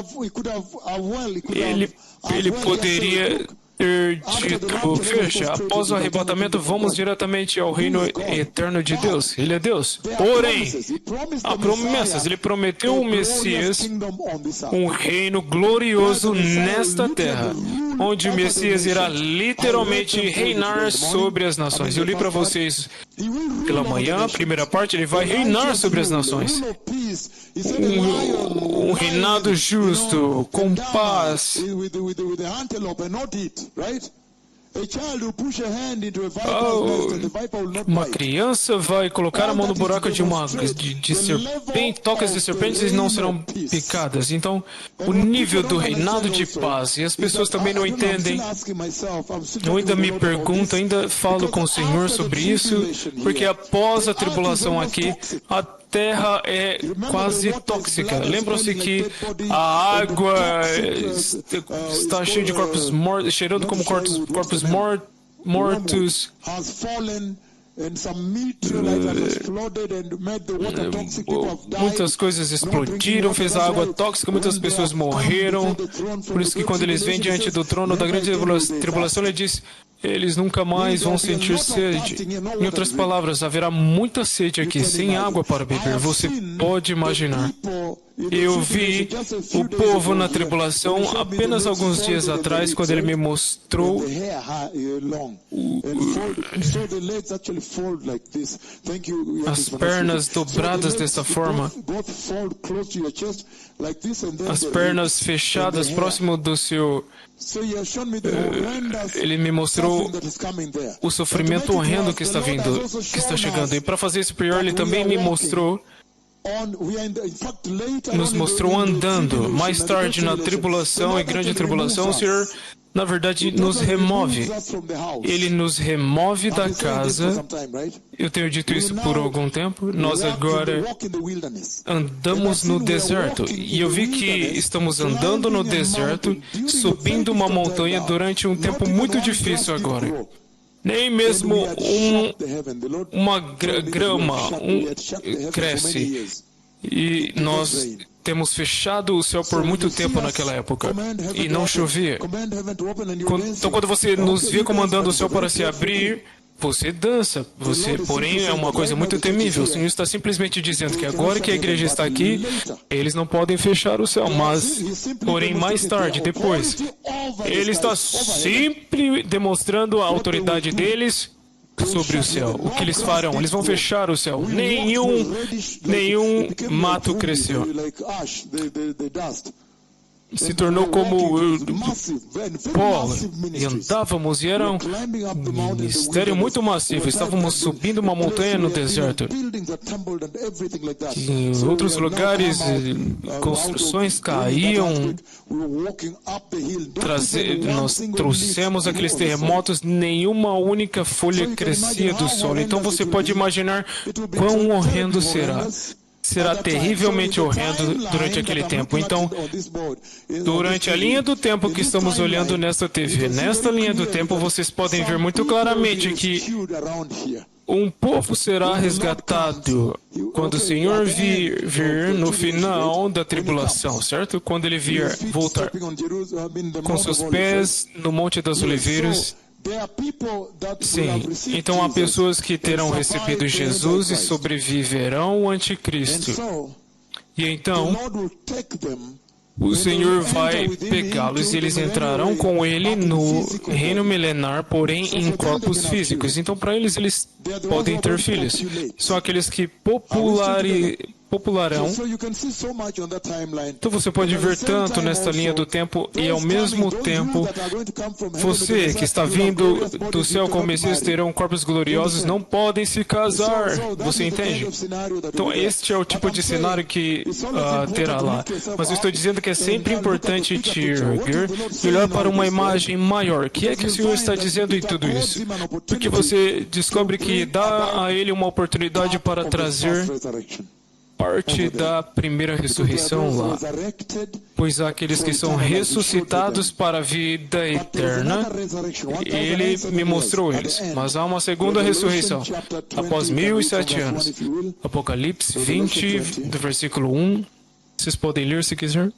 Ele poderia ter dito, veja, após o arrebatamento vamos diretamente ao reino eterno de Deus. Ele é Deus. Porém, há promessas. Ele prometeu o Messias, um reino glorioso nesta terra, onde o Messias irá literalmente reinar sobre as nações. Eu li para vocês pela manhã, a primeira parte, ele vai reinar sobre as nações. Um reinado justo, com paz. Uma criança vai colocar a mão no buraco de serpente, tocas de serpentes não serão picadas. Então, o nível do reinado de paz, e as pessoas também não entendem. Eu ainda me pergunto, ainda falo com o Senhor sobre isso, porque após a tribulação aqui, a terra é quase tóxica. Lembram-se que a água está cheia de corpos mortos, cheirando como corpos mortos. Muitas coisas explodiram, fez a água tóxica, muitas pessoas morreram. Por isso que quando eles vêm diante do trono da grande tribulação, ele diz: eles nunca mais vão sentir sede. Em outras palavras, haverá muita sede aqui, sem água para beber. Você pode imaginar. Eu vi o povo na tribulação apenas alguns dias atrás, quando ele me mostrou as pernas dobradas dessa forma, as pernas fechadas próximo do seu... Ele me mostrou o sofrimento horrendo que está vindo, que está chegando. E para fazer isso pior, ele também me mostrou, nos mostrou andando. Mais tarde, na tribulação e grande tribulação, o Senhor, na verdade, nos remove. Ele nos remove da casa. Eu tenho dito isso por algum tempo. Nós agora andamos no deserto. E eu vi que estamos andando no deserto, subindo uma montanha durante um tempo muito difícil agora. Nem mesmo uma grama cresce. E nós temos fechado o céu por muito tempo naquela época. E não chovia. Então, quando você nos vê comandando o céu para se abrir, você dança. Porém, é uma coisa muito temível. O Senhor está simplesmente dizendo que agora que a igreja está aqui, eles não podem fechar o céu. Porém, mais tarde, depois, Ele está sempre demonstrando a autoridade deles sobre o céu. O que eles farão? Eles vão fechar o céu. Nenhum mato cresceu. Se tornou como pó, e andávamos, e era um ministério muito massivo. Estávamos subindo uma montanha no deserto. Em outros lugares, construções caíam. Nós trouxemos aqueles terremotos, nenhuma única folha crescia do solo. Então você pode imaginar quão horrendo será. Será terrivelmente horrendo durante aquele tempo. Então, durante a linha do tempo que estamos olhando nesta TV, nesta linha do tempo, vocês podem ver muito claramente que um povo será resgatado quando o Senhor vir no final da tribulação, certo? Quando Ele vier voltar com seus pés no Monte das Oliveiras. Sim, então há pessoas que terão recebido Jesus e sobreviverão ao anticristo. E então, o Senhor vai pegá-los e eles entrarão com Ele no reino milenar, porém em corpos físicos. Então, para eles podem ter filhos. Só aqueles que popularão. So you can see so much on that timeline. Então você pode ver tanto nesta linha do tempo e ao mesmo tempo você que está vindo do céu com o Messias terão corpos gloriosos, não podem se casar. Você entende? Então este é o tipo de cenário que terá lá. Mas eu estou dizendo que é sempre importante te erguer e olhar para uma imagem maior. O que é que o Senhor está dizendo em tudo isso? Porque você descobre que dá a Ele uma oportunidade para trazer parte da primeira ressurreição lá, pois há aqueles que são ressuscitados para a vida eterna, Ele me mostrou eles, mas há uma segunda ressurreição, após 1007 anos. Apocalipse 20, do versículo 1, vocês podem ler se quiser.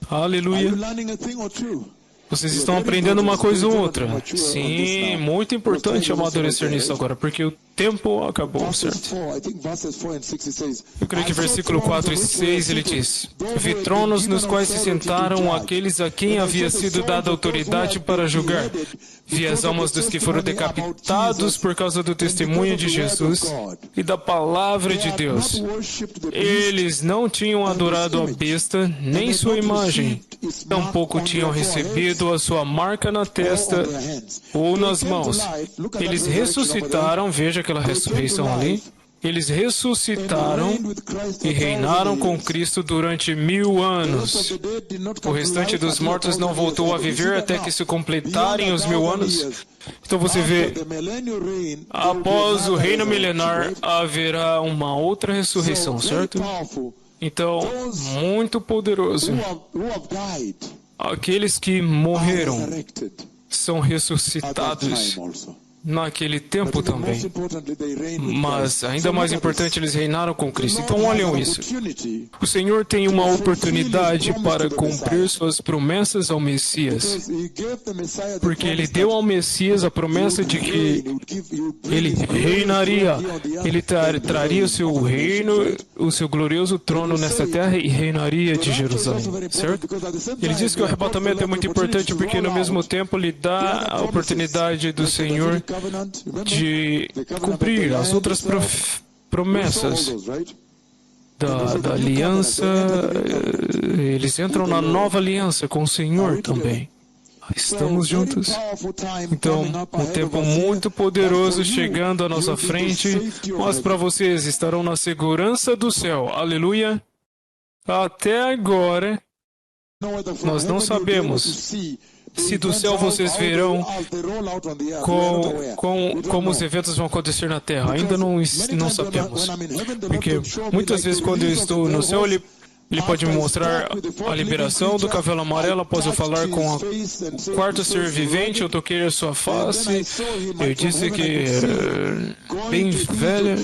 Aleluia. Vocês estão aprendendo uma coisa ou outra. Sim, muito importante amadurecer nisso agora, porque o tempo acabou, certo? Eu creio que versículo 4 e 6 ele diz: Vi tronos nos quais se sentaram aqueles a quem havia sido dada autoridade para julgar. Vi as almas dos que foram decapitados por causa do testemunho de Jesus e da palavra de Deus. Eles não tinham adorado a besta, nem sua imagem, tampouco tinham recebido a sua marca na testa ou nas mãos. Eles ressuscitaram, veja aquela ressurreição ali. Eles ressuscitaram e reinaram com Cristo durante 1000 anos. O restante dos mortos não voltou a viver até que se completarem os 1000 anos. Então você vê, após o reino milenar haverá uma outra ressurreição, certo? Então, muito poderoso. Aqueles que morreram são ressuscitados naquele tempo também. Mas, ainda mais importante, eles reinaram com Cristo. Então, olhem isso. O Senhor tem uma oportunidade para cumprir suas promessas ao Messias. Porque Ele deu ao Messias a promessa de que Ele reinaria. Ele traria o seu reino, o seu glorioso trono nesta terra e reinaria de Jerusalém. Certo? Ele diz que o arrebatamento é muito importante porque, no mesmo tempo, lhe dá a oportunidade do Senhor de cumprir as outras promessas da aliança. Eles entram na nova aliança com o Senhor também. Estamos juntos. Então, um tempo muito poderoso chegando à nossa frente, mas para vocês estarão na segurança do céu. Aleluia! Até agora, nós não sabemos se do céu vocês verão como os eventos vão acontecer na Terra. Ainda não sabemos. Porque muitas vezes quando eu estou no céu, Ele pode me mostrar a liberação do cavalo amarelo após eu falar com o quarto ser vivente. Eu toquei a sua face. Eu disse que bem velha,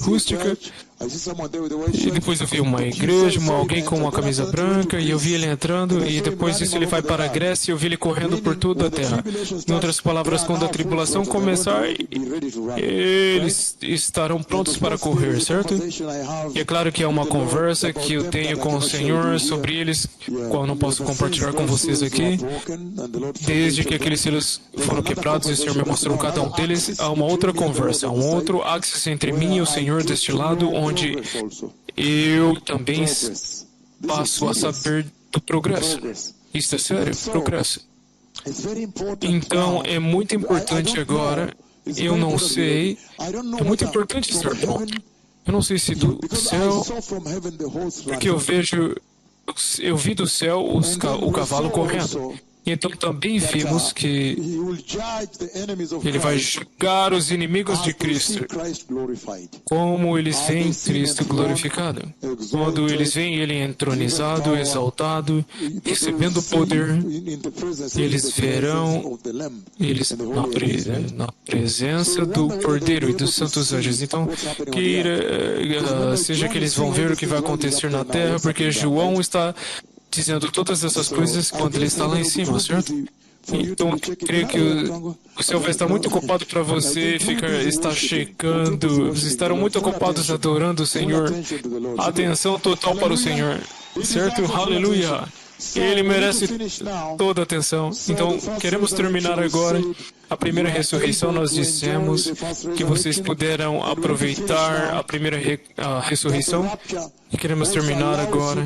rústica. E depois eu vi uma igreja, alguém com uma camisa branca, e eu vi ele entrando, e depois disso ele vai para a Grécia, e eu vi ele correndo por toda a terra. Em outras palavras, quando a tribulação começar, eles estarão prontos para correr, certo? E é claro que é uma conversa que eu tenho com o Senhor sobre eles, qual eu não posso compartilhar com vocês aqui. Desde que aqueles selos foram quebrados e o Senhor me mostrou cada um deles, há uma outra conversa, há um outro axis entre mim e o Senhor deste lado, onde eu também passo a saber do progresso. Isso é sério, progresso. Então, é muito importante agora, eu não sei, é muito importante estar pronto. Eu não sei se do céu, porque eu vi do céu o cavalo correndo. Então também vimos que Ele vai julgar os inimigos de Cristo, como eles veem Cristo glorificado. Quando eles veem Ele entronizado, exaltado, recebendo poder, eles verão na presença do Cordeiro e dos santos anjos. Então, seja que eles vão ver o que vai acontecer na terra, porque João está dizendo todas essas coisas quando ele está lá em cima, certo? Então, creio que o céu vai estar muito ocupado para você estar checando. Vocês estarão muito ocupados adorando o Senhor. Atenção total para o Senhor, certo? Aleluia! Ele merece toda a atenção. Então, queremos terminar agora. A primeira ressurreição nós dissemos que vocês puderam aproveitar a primeira ressurreição. E queremos terminar agora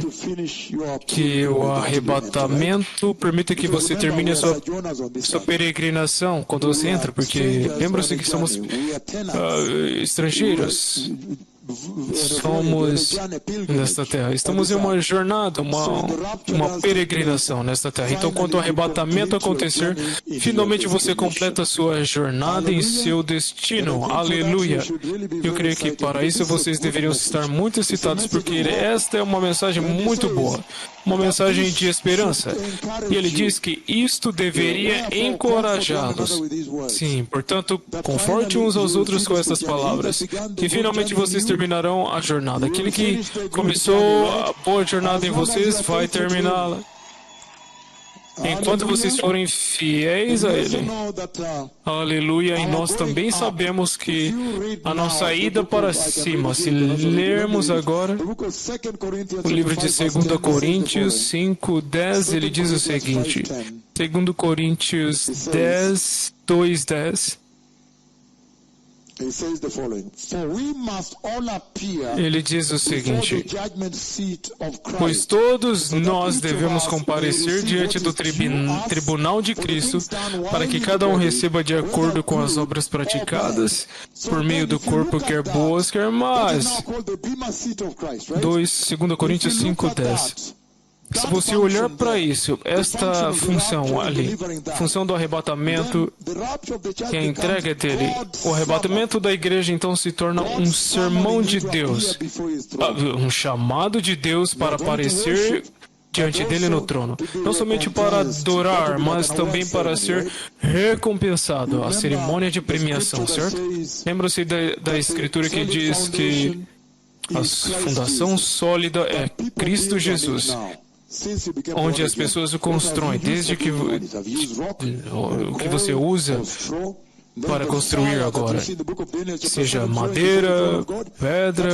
que o arrebatamento permita que você termine a sua peregrinação quando você entra, porque lembra-se que somos estrangeiros. Somos nesta terra. Estamos em uma jornada, uma peregrinação nesta terra. Então, quando o arrebatamento acontecer, finalmente você completa a sua jornada em seu destino. Aleluia! Eu creio que para isso vocês deveriam estar muito excitados, porque esta é uma mensagem muito boa. Uma mensagem de esperança. E ele diz que isto deveria encorajá-los. Sim, portanto, conforte uns aos outros com estas palavras, que finalmente vocês terminarão a jornada. Aquele que começou a boa jornada em vocês vai terminá-la. Enquanto vocês forem fiéis a Ele. Aleluia. E nós também sabemos que a nossa ida para cima, se lermos agora o livro de 2 Coríntios 5:10, ele diz o seguinte. 2 Coríntios 10, 2:10. Ele diz o seguinte: pois todos nós devemos comparecer diante do tribunal de Cristo, para que cada um receba de acordo com as obras praticadas, por meio do corpo, quer boas, quer más. 2 Coríntios 5:10. Se você olhar para isso, esta função ali, função do arrebatamento, que é a entrega dele, o arrebatamento da igreja então se torna um sermão de Deus, um chamado de Deus para aparecer diante dele no trono, não somente para adorar, mas também para ser recompensado, a cerimônia de premiação, certo? Lembra-se da escritura que diz que a fundação sólida é Cristo Jesus, onde as pessoas o constroem, desde que o que você usa para construir agora, seja madeira, pedra,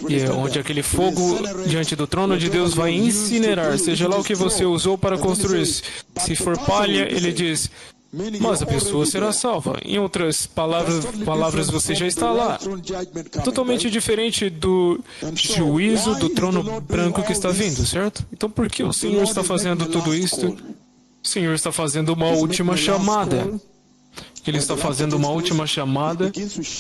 e é onde aquele fogo diante do trono de Deus vai incinerar, seja lá o que você usou para construir. Se for palha, ele diz, mas a pessoa será salva. Em outras palavras, você já está lá. Totalmente diferente do juízo do trono branco que está vindo, certo? Então, por que o Senhor está fazendo tudo isto? O Senhor está fazendo uma última chamada. Ele está fazendo uma última chamada.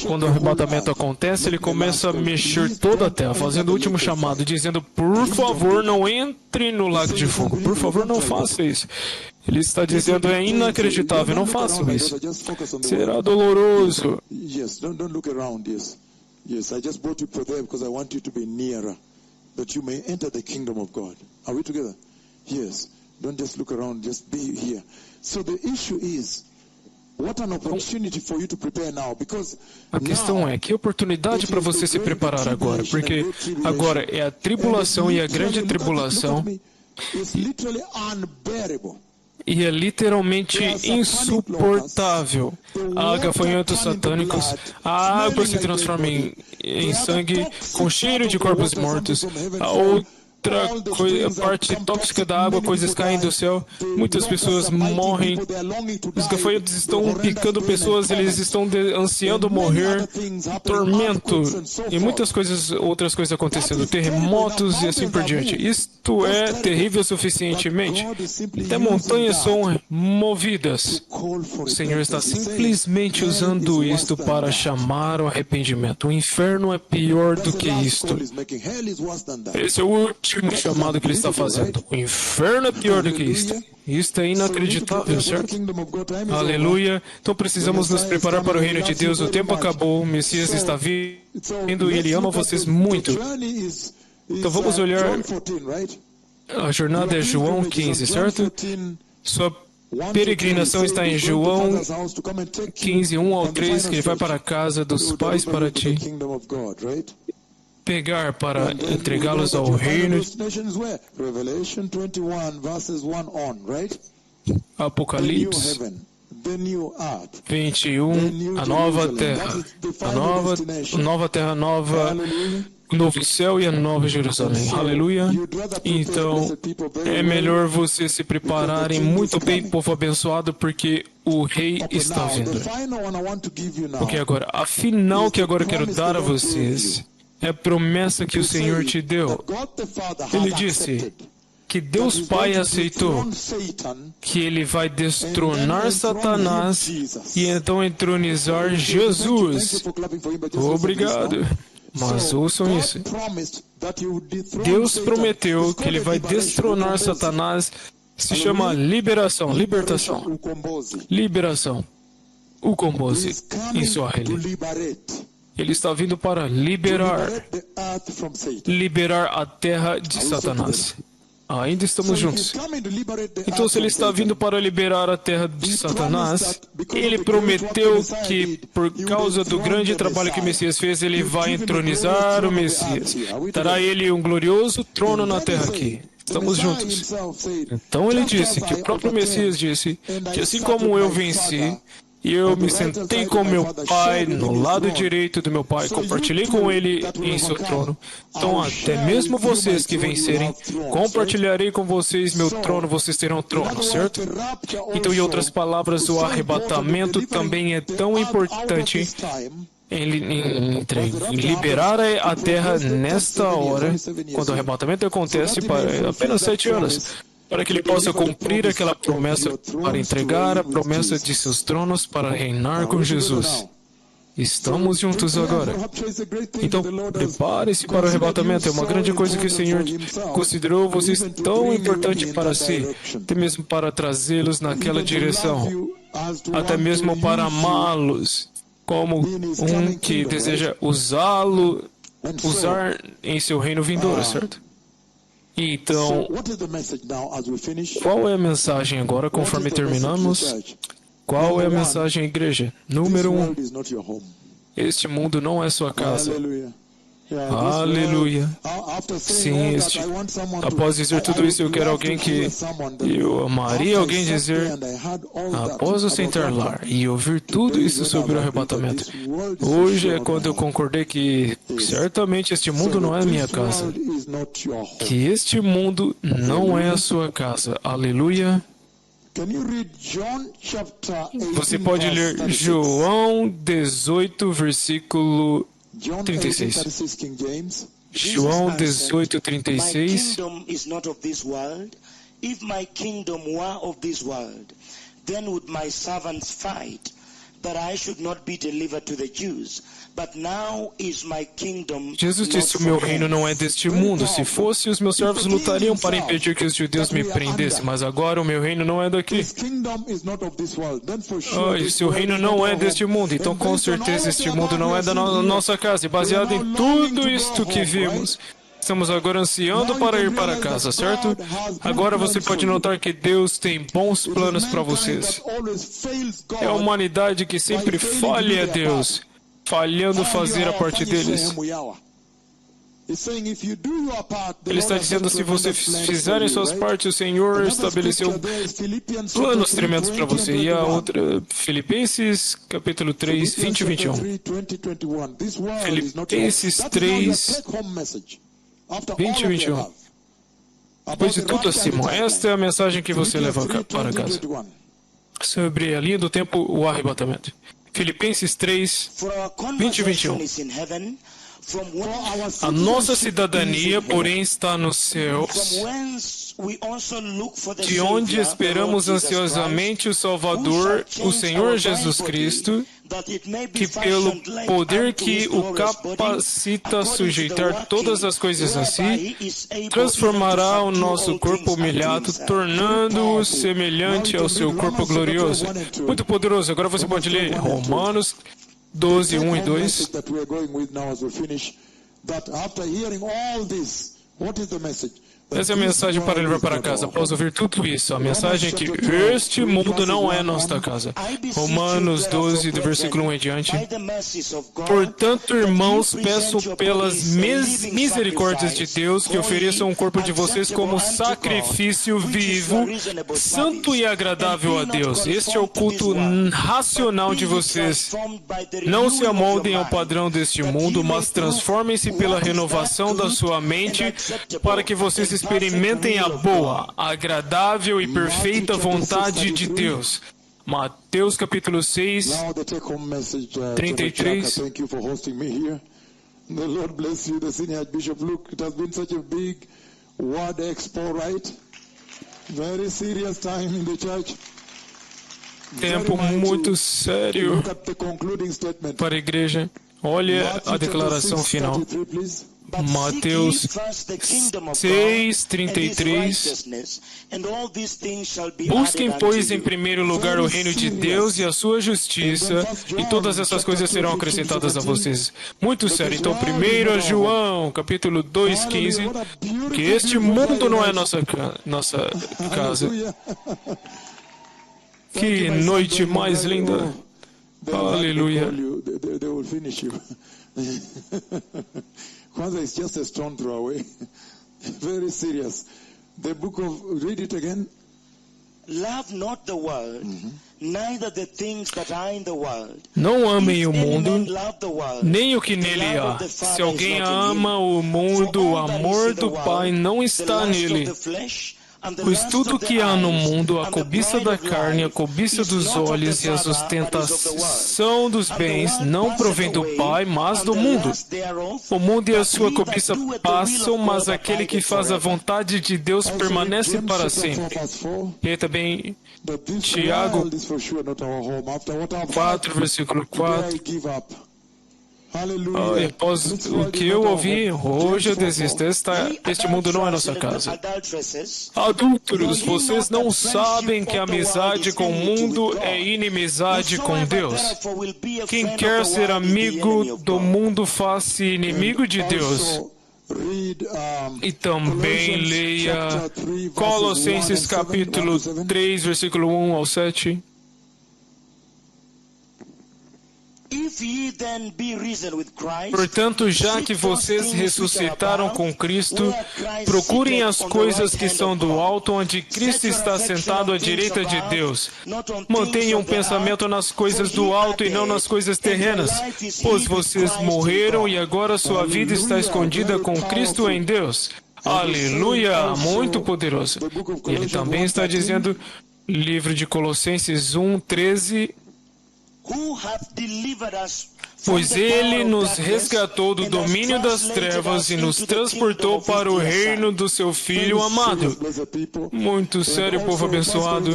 Quando o arrebatamento acontece, ele começa a mexer toda a terra, fazendo o último chamado, dizendo, por favor, não entre no lago de fogo. Por favor, não faça isso. Ele está dizendo, é inacreditável, não façam isso. Será doloroso. Yes, don't look around, yes. Yes, I just brought you there because I want you to be nearer, that you may enter the kingdom of God. Are we together? Yes. Don't just look around, just be here. So the issue is, what an opportunity for you to prepare now, because a questão é, que oportunidade para você se preparar agora, porque agora é a tribulação e a grande tribulação, e é literalmente insuportável. Há gafanhotos satânicos, a água se transforma em sangue com cheiro de corpos mortos. A outra parte tóxica da água, coisas caem do céu, muitas pessoas morrem, os gafanhotos estão picando pessoas, eles estão ansiando morrer, tormento e muitas outras coisas acontecendo, terremotos e assim por diante. Isto é terrível suficientemente. Até montanhas são movidas. O Senhor está simplesmente usando isto para chamar o arrependimento. O inferno é pior do que isto. Esse é o último chamado que ele está fazendo. O inferno é pior do que isto. Isto é inacreditável, certo? Aleluia. Então precisamos nos preparar para o reino de Deus. O tempo acabou, o Messias está vindo e ele ama vocês muito. Então vamos olhar. A jornada é João 15, certo? Sua peregrinação está em João 15, 1 ao 3, que ele vai para a casa dos pais para ti pegar para entregá-los ao reino. Apocalipse 21, a nova terra, novo céu e a nova Jerusalém. Aleluia. Então, é melhor vocês se prepararem muito bem, povo abençoado, porque o rei está vindo. The final one I want to give you now. Porque agora, a final que agora eu quero dar a vocês é a promessa que o Senhor te deu. Ele disse que Deus Pai aceitou que Ele vai destronar Satanás e então entronizar Jesus. Obrigado. Mas ouçam isso. Deus prometeu que Ele vai destronar Satanás. Se chama liberação, libertação. Liberação. O Combosi, em Swahili. Ele está vindo para liberar a terra de Satanás. Ainda estamos juntos. Então, se ele está vindo para liberar a terra de Satanás, ele prometeu que, por causa do grande trabalho que o Messias fez, ele vai entronizar o Messias. Dará ele um glorioso trono na terra aqui. Estamos juntos. Então ele disse, que o próprio Messias disse, que assim como eu venci, e eu me sentei com meu Pai no lado direito do meu Pai, compartilhei com Ele em seu trono. Então, até mesmo vocês que vencerem, compartilharei com vocês meu trono, vocês terão trono, certo? Então, em outras palavras, o arrebatamento também é tão importante em liberar a terra nesta hora, quando o arrebatamento acontece, para apenas 7 anos. Para que ele possa cumprir aquela promessa, para entregar a promessa de seus tronos, para reinar com Jesus. Estamos juntos agora. Então, prepare-se para o arrebatamento. É uma grande coisa que o Senhor considerou vocês tão importante para si, até mesmo para trazê-los naquela direção, até mesmo para amá-los, como um que deseja usar em seu reino vindouro, certo? Então, qual é a mensagem agora, conforme terminamos? Qual é a mensagem, igreja? Número 1. Este mundo não é sua casa. Aleluia. Sim, após dizer tudo isso, eu quero alguém que eu amaria alguém dizer, após eu sentar lá e ouvir tudo isso sobre o arrebatamento, hoje é quando eu concordei que certamente este mundo não é a minha casa, que este mundo não é a sua casa. Aleluia. Você pode ler João 18, versículo 36. João 18, 36. If my kingdom were of this world, then would my servants fight, that I should not be delivered to the Jews. But now is my kingdom. Jesus disse, o meu reino não é deste mundo. Se fosse, os meus servos lutariam para impedir que os judeus me prendessem. Mas agora o meu reino não é daqui. E se o reino não é deste mundo, então com certeza este mundo não é da nossa casa. E baseado em tudo isto que vimos, estamos agora ansiando para ir para casa, certo? Agora você pode notar que Deus tem bons planos para vocês. É a humanidade que sempre falha a Deus, falhando fazer a parte deles. Ele está dizendo, se vocês fizerem suas partes, o Senhor estabeleceu planos tremendos para você. E a outra, Filipenses, capítulo 3, 20 e 21. Filipenses 3, 20 e 21. Depois de tudo acima, esta é a mensagem que você leva para casa. Sobre a linha do tempo, o arrebatamento. Filipenses 3, 20 e 21. A nossa cidadania, porém, está nos céus, de onde esperamos ansiosamente o Salvador, o Senhor Jesus Cristo, que pelo poder que o capacita a sujeitar todas as coisas a si, transformará o nosso corpo humilhado, tornando-o semelhante ao seu corpo glorioso. Muito poderoso. Agora você pode ler Romanos 12, 1 e 2. Essa é a mensagem para levar para casa. Após ouvir tudo isso, a mensagem é que este mundo não é nossa casa. Romanos 12, do versículo 1 em diante. Portanto, irmãos, peço pelas misericórdias de Deus que ofereçam o corpo de vocês como sacrifício vivo, santo e agradável a Deus. Este é o culto racional de vocês. Não se amoldem ao padrão deste mundo, mas transformem-se pela renovação da sua mente, para que vocês experimentem a boa, agradável e perfeita vontade de Deus. Mateus capítulo 6, Now the take-home message, 33. Chaka, thank you for hosting me here. The Lord bless you, the Senior Archbishop. Look, it has been such a big word expo, right? Very serious time in the church. Tempo muito sério Look at the concluding statement. para a igreja. Olha a declaração final. Mateus 6:33. Busquem, pois, em primeiro lugar o reino de Deus e a sua justiça, e todas essas coisas serão acrescentadas a vocês. Muito sério. Então, 1 João, capítulo 2:15, que este mundo não é nossa casa. Que noite mais linda. Aleluia. They will finish you. Kwanzaa is just a stone throw away. Very serious. The book of, read it again. Love not the world, neither the things that are in the world. Não amem o If any mundo, man love the world, nem o que the nele love há. of the Father Se alguém is not in ama him. o mundo, For o all that is amor in the do world, Pai não the está lust of nele. the flesh, and the Pois lust tudo of the que há no eyes, mundo, a and the cobiça pride da of carne, a life, cobiça is dos not of the olhos e a Father, but is of the world. ostentação dos And the bens world não passeth provém do away, Pai, mas and do the mundo. lust thereof, O mundo e a but sua he that cobiça doeth the will passam, of mas God aquele que abideth faz a forever. vontade de Deus Also, permanece James para chapter 4, sempre. verse 4, E também that this Tiago world is for sure not our home. After what I've 4, heard, versículo today 4. I give up. E Hallelujah. após This o world que is eu not our ouvi, home. hoje eu James 4, desisto. Este mundo não é nossa casa. Adulteresses, Adúlteros, vocês não sabem que a amizade com o mundo é inimizade com Deus. Quem quer ser amigo do mundo faz-se inimigo de Deus. Also, read, E também Colossians leia chapter 3, verses 1 Colossenses and 7, capítulo 1 to 7. 3, versículo 1 ao 7. If ye then be risen with Christ, Portanto, já que vocês ressuscitaram com Cristo, procurem as coisas que são do alto, onde Cristo está sentado à direita de Deus. Mantenham um pensamento nas coisas do alto e não nas coisas terrenas, pois vocês morreram e agora sua vida está escondida com Cristo em Deus. Aleluia! Muito poderoso. E ele também está dizendo, livro de Colossenses 1:13, who hath delivered us from pois the ele power of nos darkness, resgatou do and has domínio das translated trevas us e nos into the transportou kingdom of para o his dear reino Son. do seu Filho amado. Blessed people. Muito sério, povo abençoado.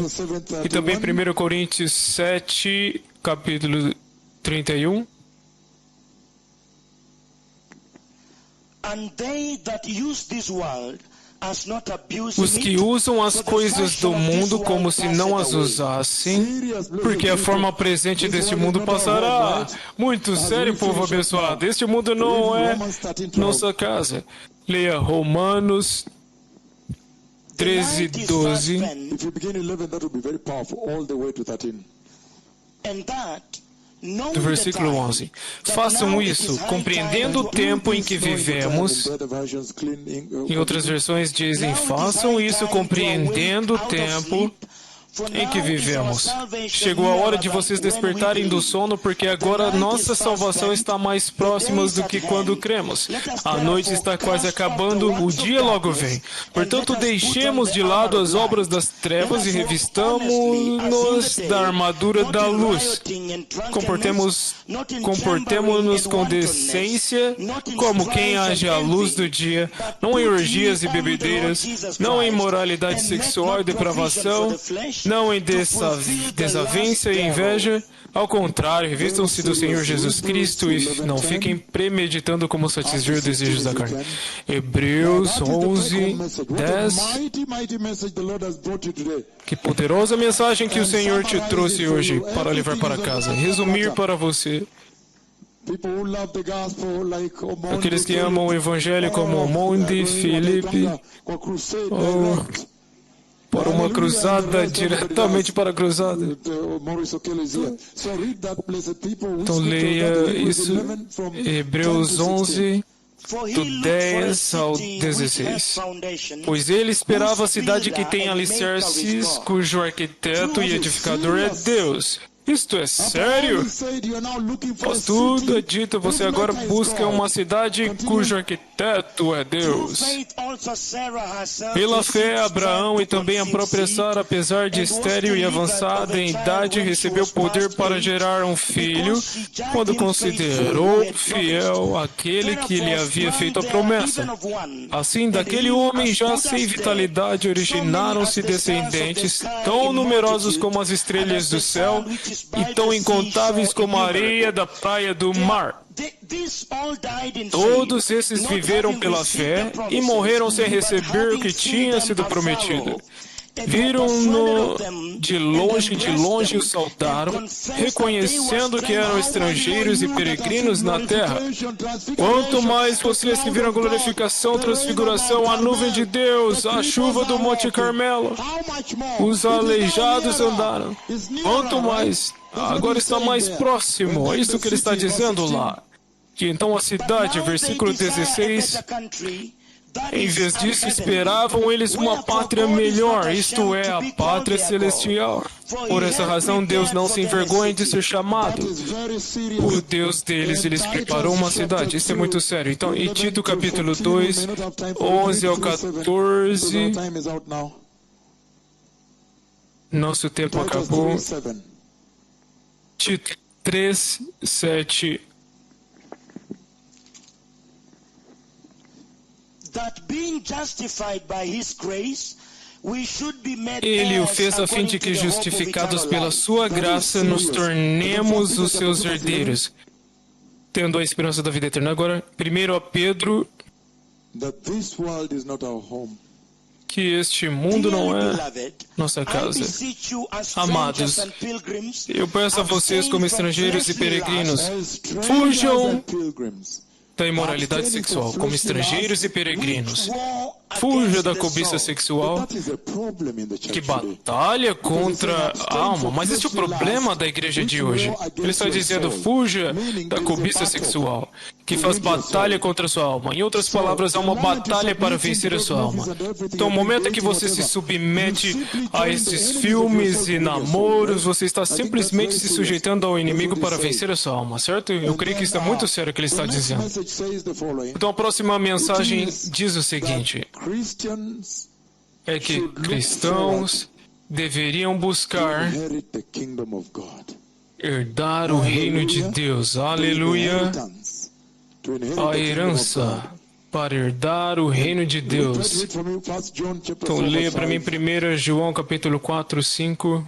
E também 1 1 Coríntios 7, capítulo 31. And they that use this world as not abusing Os que it, usam as for the coisas fashion do of this mundo world como se não passeth as away. usassem, porque a forma presente deste mundo passará. Muito sério, povo abençoado. Este mundo não é nossa casa. Leia Romanos 13, 12. If you begin 11, that will be very powerful, all the way to 13. And that, Do versículo 11. Façam isso, compreendendo o tempo em que vivemos. Em outras versões dizem, façam isso compreendendo o tempo em que vivemos. Chegou a hora de vocês despertarem do sono, porque agora nossa salvação está mais próxima do que quando cremos. A noite está quase acabando, o dia logo vem. Portanto, deixemos de lado as obras das trevas e revistamo-nos da armadura da luz. Comportemo-nos com decência, como quem age à luz do dia, não em orgias e bebedeiras, não em imoralidade sexual e depravação, não em desavença e inveja. Ao contrário, revistam-se do Senhor Jesus Cristo e não fiquem premeditando como satisfazer os desejos da carne. Hebreus 11, 10. Que poderosa mensagem que o Senhor te trouxe hoje para levar para casa. Resumir para você. Aqueles que amam o Evangelho como Mondi, Felipe, para uma cruzada, diretamente para a cruzada. Então leia isso, Hebreus 11, do 10 ao 16. Pois ele esperava a cidade que tem alicerces, cujo arquiteto e edificador é Deus. Isto é sério? Após tudo é dito, você agora busca uma cidade cujo arquiteto é Deus. Pela fé, Abraão e também a própria Sara, apesar de estéril e avançada em idade, recebeu poder para gerar um filho, quando considerou fiel aquele que lhe havia feito a promessa. Assim, daquele homem já sem vitalidade originaram-se descendentes tão numerosos como as estrelas do céu e tão incontáveis como a areia da praia do mar. Todos esses viveram pela fé e morreram sem receber o que tinha sido prometido. Viram-no de longe o saudaram, reconhecendo que eram estrangeiros e peregrinos na terra. Quanto mais vocês que viram a glorificação, transfiguração, a nuvem de Deus, a chuva do Monte Carmelo, os aleijados andaram. Quanto mais, agora está mais próximo, é isso que ele está dizendo lá. Que então a cidade, versículo 16... Em vez disso, esperavam eles uma pátria melhor, isto é, a pátria celestial. Por essa razão, Deus não se envergonha de ser chamado. O Deus deles, eles preparou uma cidade. Isso é muito sério. Então, em Tito capítulo 2, 11 ao 14... Nosso tempo acabou. Tito 3, 7... Ele o fez a fim de que, justificados pela sua graça, nos tornemos os seus herdeiros, tendo a esperança da vida eterna. Agora, 1 Pedro, que este mundo não é nossa casa. Amados, eu peço a vocês como estrangeiros e peregrinos, fujam da imoralidade sexual, como estrangeiros e peregrinos. Fuja da cobiça sexual, que batalha contra a alma. Mas esse é o problema da igreja de hoje. Ele está dizendo, fuja da cobiça sexual, que faz batalha contra a sua alma. Em outras palavras, há uma batalha para vencer a sua alma. Então, no momento em que você se submete a esses filmes e namoros, você está simplesmente se sujeitando ao inimigo para vencer a sua alma, certo? Eu creio que isso é muito sério o que ele está dizendo. Então, a próxima mensagem diz o seguinte: é que cristãos deveriam buscar herdar o reino de Deus. Aleluia! A herança para herdar o reino de Deus. Então, leia para mim 1 João capítulo 4, 5.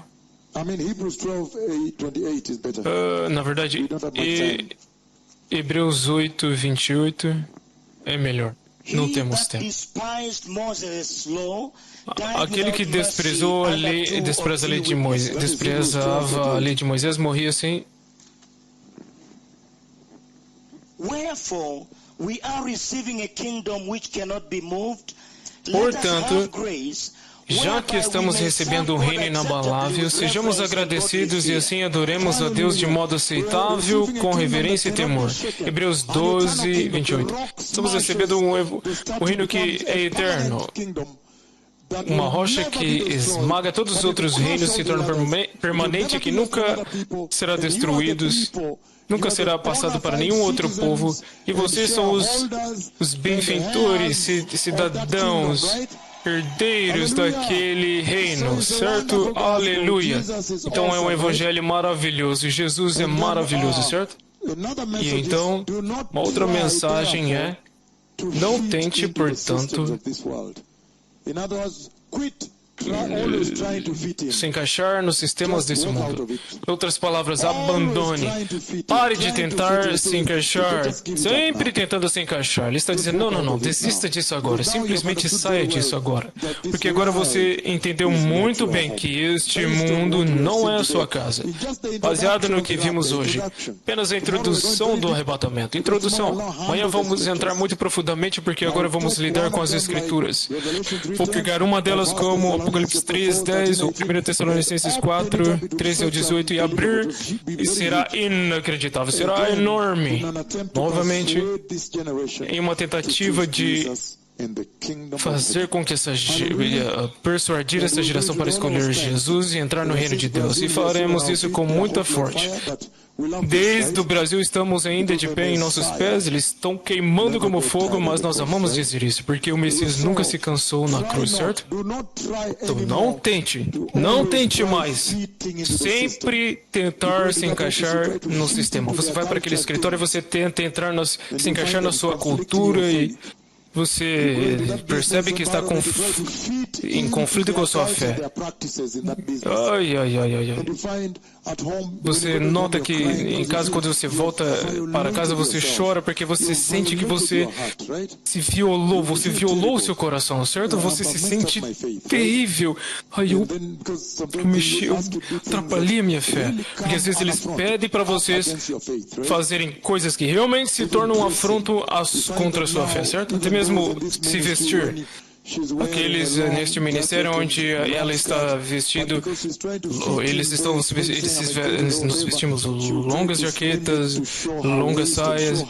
Na verdade, Hebreus 8, 28 é melhor. Não temos tempo. Aquele que desprezava a lei de Moisés morria sem. Portanto, já que estamos recebendo um reino inabalável, sejamos agradecidos e assim adoremos a Deus de modo aceitável, com reverência e temor. Hebreus 12, 28. Estamos recebendo um reino que é eterno. Uma rocha que esmaga todos os outros reinos, se torna permanente, que nunca será destruído, nunca será passado para nenhum outro povo. E vocês são os benfeitores, cidadãos, herdeiros daquele reino, certo? Aleluia! Então é um evangelho maravilhoso. Jesus é maravilhoso, certo? E então, uma outra mensagem é: não tente, portanto, se encaixar nos sistemas desse mundo. Em outras palavras, abandone. Pare de tentar se encaixar, sempre tentando se encaixar. Ele está dizendo, não, desista disso agora. Simplesmente saia disso agora. Porque agora você entendeu muito bem que este mundo não é a sua casa. Baseado no que vimos hoje. Apenas a introdução do arrebatamento. Introdução. Amanhã vamos entrar muito profundamente porque agora vamos lidar com as Escrituras. Vou pegar uma delas como Apocalipse 3, 10, ou 1 Tessalonicenses 4, 13 ao 18, e abrir, e será inacreditável, será enorme. Novamente, em uma tentativa de fazer com que persuadir essa geração para escolher Jesus e entrar no reino de Deus. E faremos isso com muita força. Desde o Brasil estamos ainda de pé em nossos pés, eles estão queimando como fogo, mas nós amamos dizer isso, porque o Messias nunca se cansou na cruz, certo? Então não tente mais sempre tentar se encaixar no sistema. Você vai para aquele escritório e você tenta se encaixar na sua cultura e você percebe que está em conflito com a sua fé. Ai. Você nota que em casa, quando você volta para casa, você chora porque você sente que você se violou, você violou o seu coração, certo? Você se sente terrível. Ai, eu atrapalhei a minha fé. Porque às vezes eles pedem para vocês fazerem coisas que realmente se tornam um afronto contra a sua fé, certo? Até mesmo se vestir. Aqueles neste ministério onde ela está vestido, nos vestimos longas jaquetas, longas saias,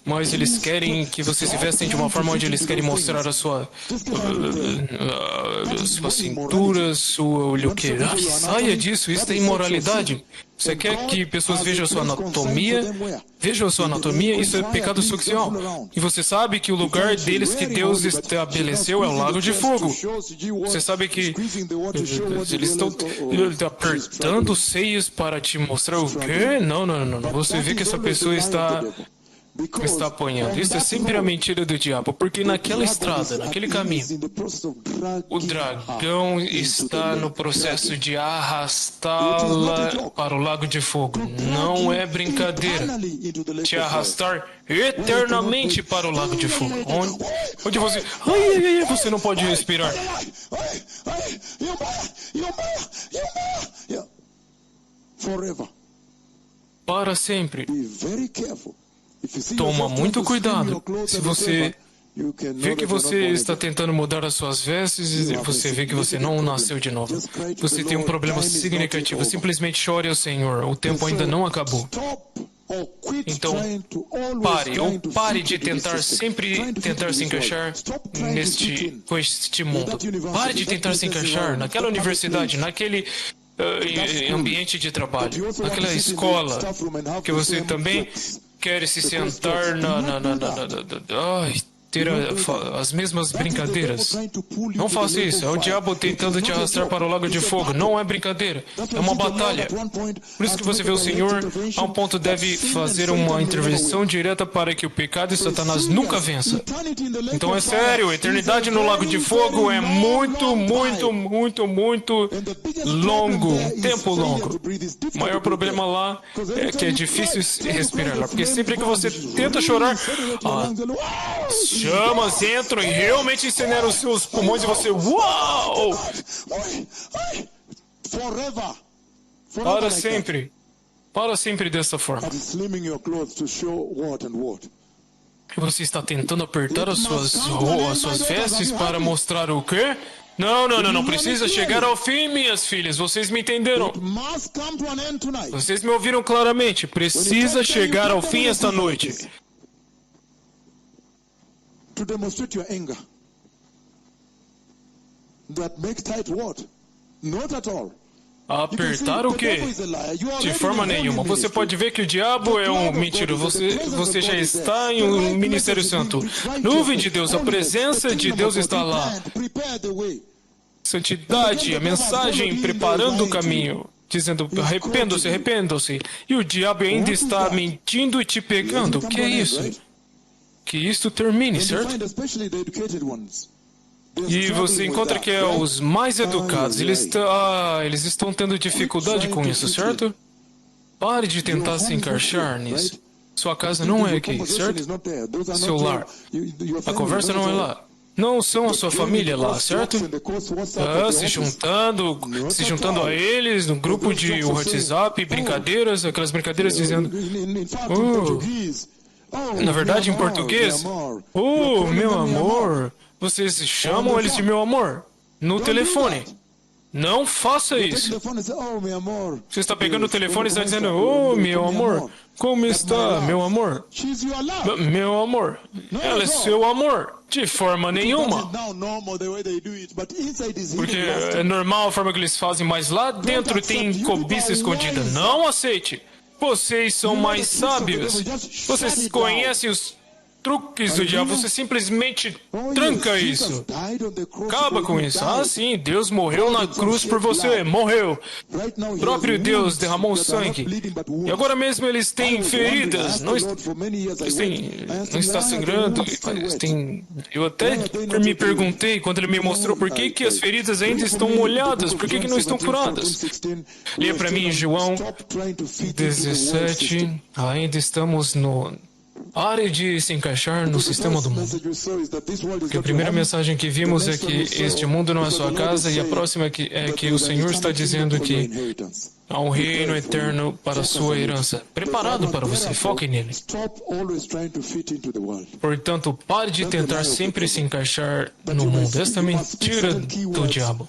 mas eles querem que você se vestem de uma forma onde eles querem mostrar a sua cintura, o que? Saia disso, isso é imoralidade. Você quer que pessoas vejam a sua anatomia? Vejam a sua anatomia, isso é pecado sexual. E você sabe que o lugar deles que Deus estabeleceu é o lago de fogo. Você sabe que eles estão apertando os seios para te mostrar o quê? Não. Você vê que essa pessoa está apanhando. Isso é sempre a mentira do diabo, porque naquela estrada, naquele caminho, o dragão está no processo de arrastá-la para o lago de fogo. Não é brincadeira. Te arrastar eternamente para o lago de fogo. Onde você... você não pode respirar. Para sempre. Toma muito cuidado. Se você vê que você está tentando mudar as suas vestes e você vê que você não nasceu de novo, você tem um problema significativo. Simplesmente chore ao Senhor. O tempo ainda não acabou. Então, pare de sempre tentar se encaixar com este mundo. Pare de tentar se encaixar naquela universidade, naquele ambiente de trabalho, naquela escola que você também quer se sentar ter as mesmas brincadeiras. Não faça isso. É o diabo tentando te arrastar para o lago de fogo. Não é brincadeira. É uma batalha. Por isso que você vê o Senhor, a um ponto, deve fazer uma intervenção direta para que o pecado e Satanás nunca vença. Então é sério, a eternidade no lago de fogo é muito longo. Um tempo longo. O maior problema lá é que é difícil respirar lá. Porque sempre que você tenta chorar, chamas entram e realmente incineram os seus pulmões e você, uau! Para sempre dessa forma. E você está tentando apertar as suas vestes para mostrar o quê? Não precisa chegar ao fim, minhas filhas. Vocês me entenderam. Vocês me ouviram claramente. Precisa chegar ao fim esta noite. To demonstrate your anger. That makes tight what? Not at all. Apertar o quê? De forma nenhuma. Você pode ver que o diabo é um mentiroso. Você já está em um ministério santo. Nuvem de Deus, a presença de Deus está lá. Santidade, a mensagem preparando o caminho, dizendo arrependam-se. E o diabo ainda está mentindo e te pegando. O que é isso? Que isto termine, certo? E você encontra que os mais educados, eles estão tendo dificuldade com isso, certo? Pare de tentar se encaixar nisso. Sua casa não é aqui, certo? Seu lar. A conversa não é lá. Não são a sua família lá, certo? Se juntando a eles no grupo de WhatsApp, brincadeiras, aquelas brincadeiras dizendo... Na verdade, em português, meu amor, vocês chamam eles de meu amor no telefone. Não faça isso. Você está pegando o telefone e está dizendo, meu amor, como está, meu amor? Meu amor, ela é seu amor. De forma nenhuma. Porque é normal a forma que eles fazem, mas lá dentro tem cobiça escondida. Não aceite. Vocês são mais sábios. Vocês conhecem os truques do diabo. Você simplesmente tranca isso. Acaba com isso. Ah, sim, Deus morreu na cruz por você. Morreu. O próprio Deus derramou sangue. E agora mesmo eles têm feridas. Não está sangrando. Eu até me perguntei quando ele me mostrou por que as feridas ainda estão molhadas. Por que não estão curadas? Leia para mim João 17. Ainda estamos no área de se encaixar no sistema do mundo. Porque a primeira mensagem que vimos é que este mundo não é sua casa, e a próxima é que o Senhor está dizendo que há um reino eterno para a sua herança, preparado para você. Foque nele. Portanto, pare de tentar sempre se encaixar no mundo. Esta é a mentira do diabo.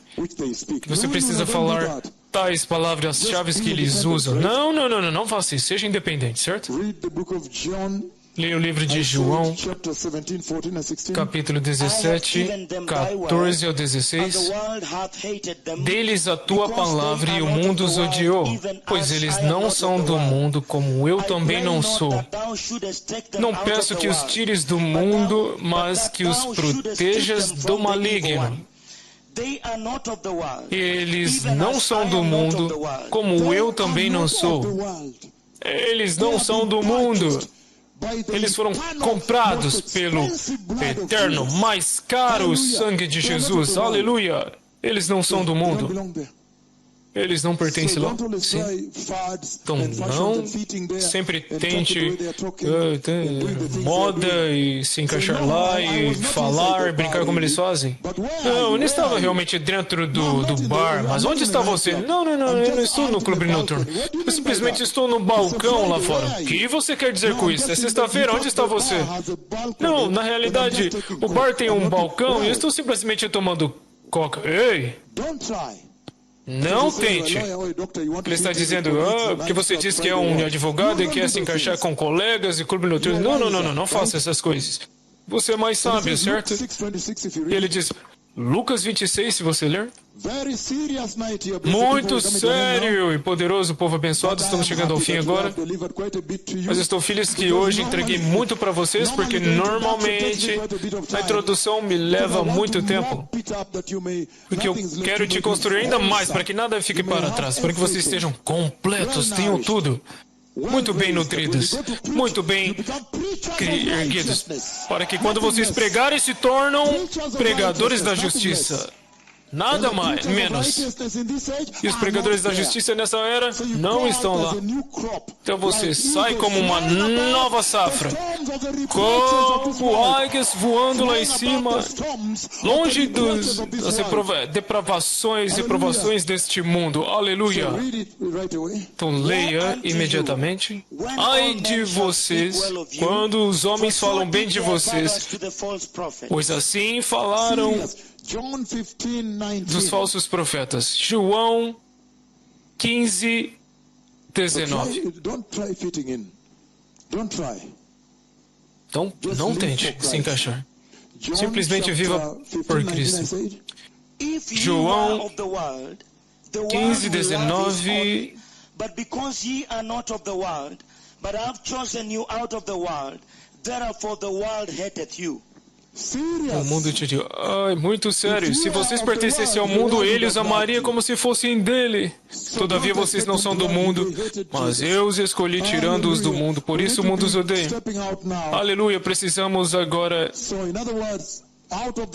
Você precisa falar tais palavras-chave que eles usam. Não faça isso. Seja independente, certo? Leia o livro de João, capítulo 17, 14 ao 16. Deles a tua palavra e o mundo os odiou, pois eles não são do mundo, como eu também não sou. Não peço que os tires do mundo, mas que os protejas do maligno. Eles não são do mundo, como eu também não sou. Eles não são do mundo. Eles foram comprados pelo eterno, mais caro sangue de Jesus. Aleluia! Eles não são do mundo. Eles não pertencem lá? Sim. Então não sempre tente moda e se encaixar lá e falar, brincar como eles fazem. Não, eu não estava realmente dentro do bar, mas onde está você? Não, eu não estou no clube noturno. Eu simplesmente estou no balcão lá fora. O que você quer dizer com isso? É sexta-feira, onde está você? Não, na realidade, o bar tem um balcão e eu estou simplesmente tomando coca. Ei! Não tente. Ele está dizendo, porque você disse que é um advogado e quer se encaixar com colegas e clube noturno. Não faça essas coisas. Você é mais sábio, certo? E ele diz, Lucas 26, se você ler. Muito sério e poderoso, povo abençoado. Estamos chegando ao fim agora. Mas estou feliz que hoje entreguei muito para vocês, porque normalmente a introdução me leva muito tempo. Porque eu quero te construir ainda mais, para que nada fique para trás, para que vocês estejam completos, tenham tudo. Muito bem nutridos, muito bem erguidos, para que quando vocês pregarem se tornam pregadores da justiça. Nada mais, menos. E os pregadores da justiça nessa era não estão lá. Então você sai como uma nova safra, como águias voando lá em cima, longe das depravações e provações deste mundo. Aleluia. Então leia imediatamente. Ai de vocês, quando os homens falam bem de vocês, pois assim falaram dos falsos profetas. João 15, 19. Então, não tente se encaixar. Simplesmente viva por Cristo. João 15, 19. But because ye are not of the world, but I have chosen you out of the world, therefore the world hateth you. O mundo te diz, muito sério. Se vocês pertencessem ao mundo, ele os amaria como se fossem dele. Todavia vocês não são do mundo, mas eu os escolhi tirando-os do mundo. Por isso o mundo os odeia. Aleluia, precisamos agora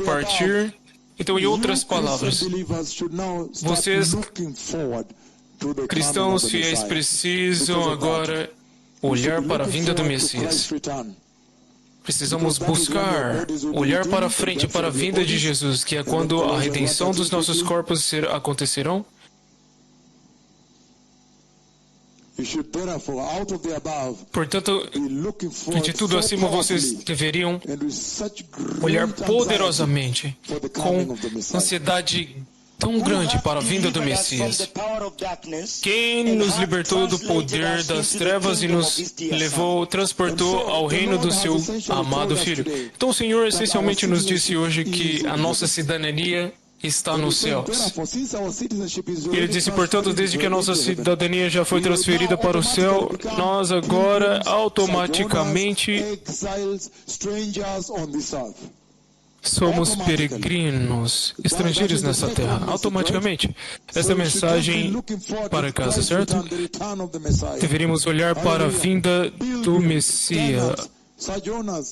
partir. Então, em outras palavras, vocês, cristãos fiéis, precisam agora olhar para a vinda do Messias. Precisamos buscar, olhar para frente para a vinda de Jesus, que é quando a redenção dos nossos corpos acontecerão. Portanto, de tudo acima, vocês deveriam olhar poderosamente, com ansiedade tão grande para a vinda do Messias. Quem nos libertou do poder das trevas e nos levou, transportou ao reino do seu amado Filho. Então o Senhor essencialmente nos disse hoje que a nossa cidadania está nos céus. Ele disse, portanto, desde que a nossa cidadania já foi transferida para o céu, nós agora automaticamente somos peregrinos, estrangeiros nessa terra, automaticamente. Esta mensagem para casa, certo? Deveríamos olhar para a vinda do Messias,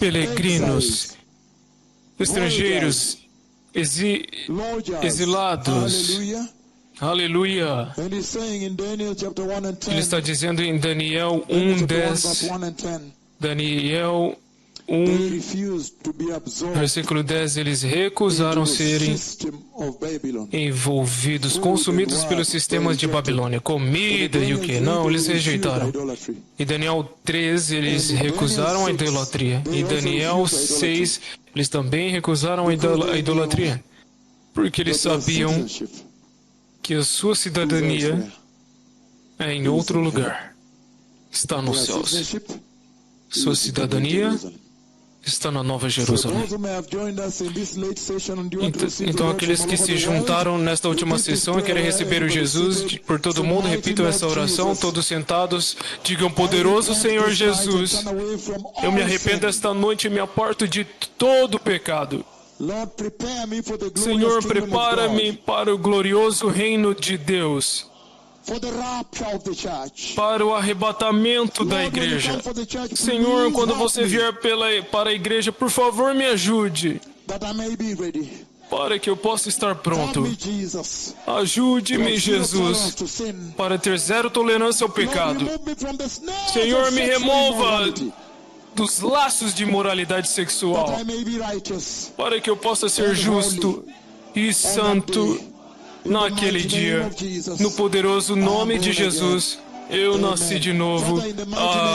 peregrinos, estrangeiros, exilados. Aleluia. Ele está dizendo em Daniel 1:10. Daniel 1, versículo 10, eles recusaram serem envolvidos, consumidos pelos sistemas de Babilônia, comida e o que? Não, eles rejeitaram. Em Daniel 3, eles recusaram a idolatria. Em Daniel 6, eles também recusaram a idolatria, porque eles sabiam que a sua cidadania é em outro lugar, está nos céus. Sua cidadania está na Nova Jerusalém. Então, aqueles que se juntaram nesta última sessão e querem receber o Jesus por todo mundo, repitam essa oração, todos sentados, digam: poderoso Senhor Jesus, eu me arrependo esta noite e me aparto de todo pecado. Senhor, prepara-me para o glorioso reino de Deus, para o arrebatamento da igreja. Senhor, quando você vier para a igreja, por favor, me ajude, para que eu possa estar pronto. Ajude-me, Jesus, para ter zero tolerância ao pecado. Senhor, me remova dos laços de moralidade sexual, para que eu possa ser justo e santo naquele dia. No poderoso nome de Jesus, eu nasci de novo.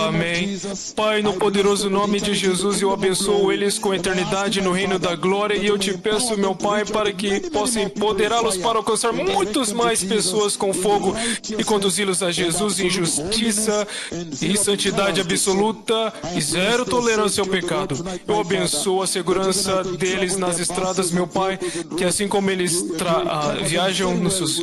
Amém. Pai, no poderoso nome de Jesus, eu abençoo eles com eternidade no reino da glória, e eu te peço, meu Pai, para que possa empoderá-los para alcançar muitas mais pessoas com fogo e conduzi-los a Jesus em justiça e santidade absoluta e zero tolerância ao pecado. Eu abençoo a segurança deles nas estradas, meu Pai, que assim como eles viajam nos seus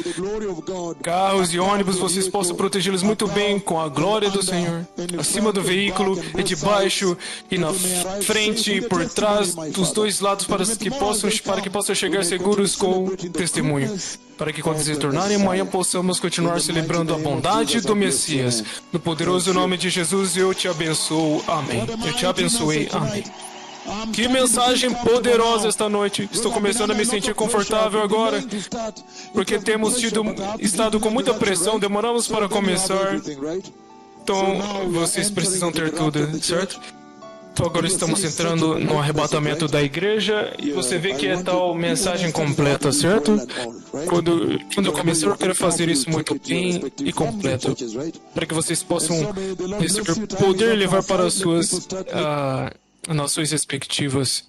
carros e ônibus, vocês possam protegê-los muito bem com a glória do Senhor, acima do veículo e debaixo e na frente e por trás dos dois lados, para que possam chegar seguros com o testemunho, para que quando se tornarem amanhã possamos continuar celebrando a bondade do Messias. No poderoso nome de Jesus eu te abençoo. Amém. Eu te abençoei. Amém. Que mensagem poderosa esta noite. Estou começando a me sentir confortável agora, porque temos estado com muita pressão, demoramos para começar. Então, vocês precisam ter tudo, certo? Então agora estamos entrando no arrebatamento da igreja, e você vê que é tal mensagem completa, certo? Quando eu começar, eu quero fazer isso muito bem e completo, para que vocês possam receber poder e levar para as suas nações respectivas.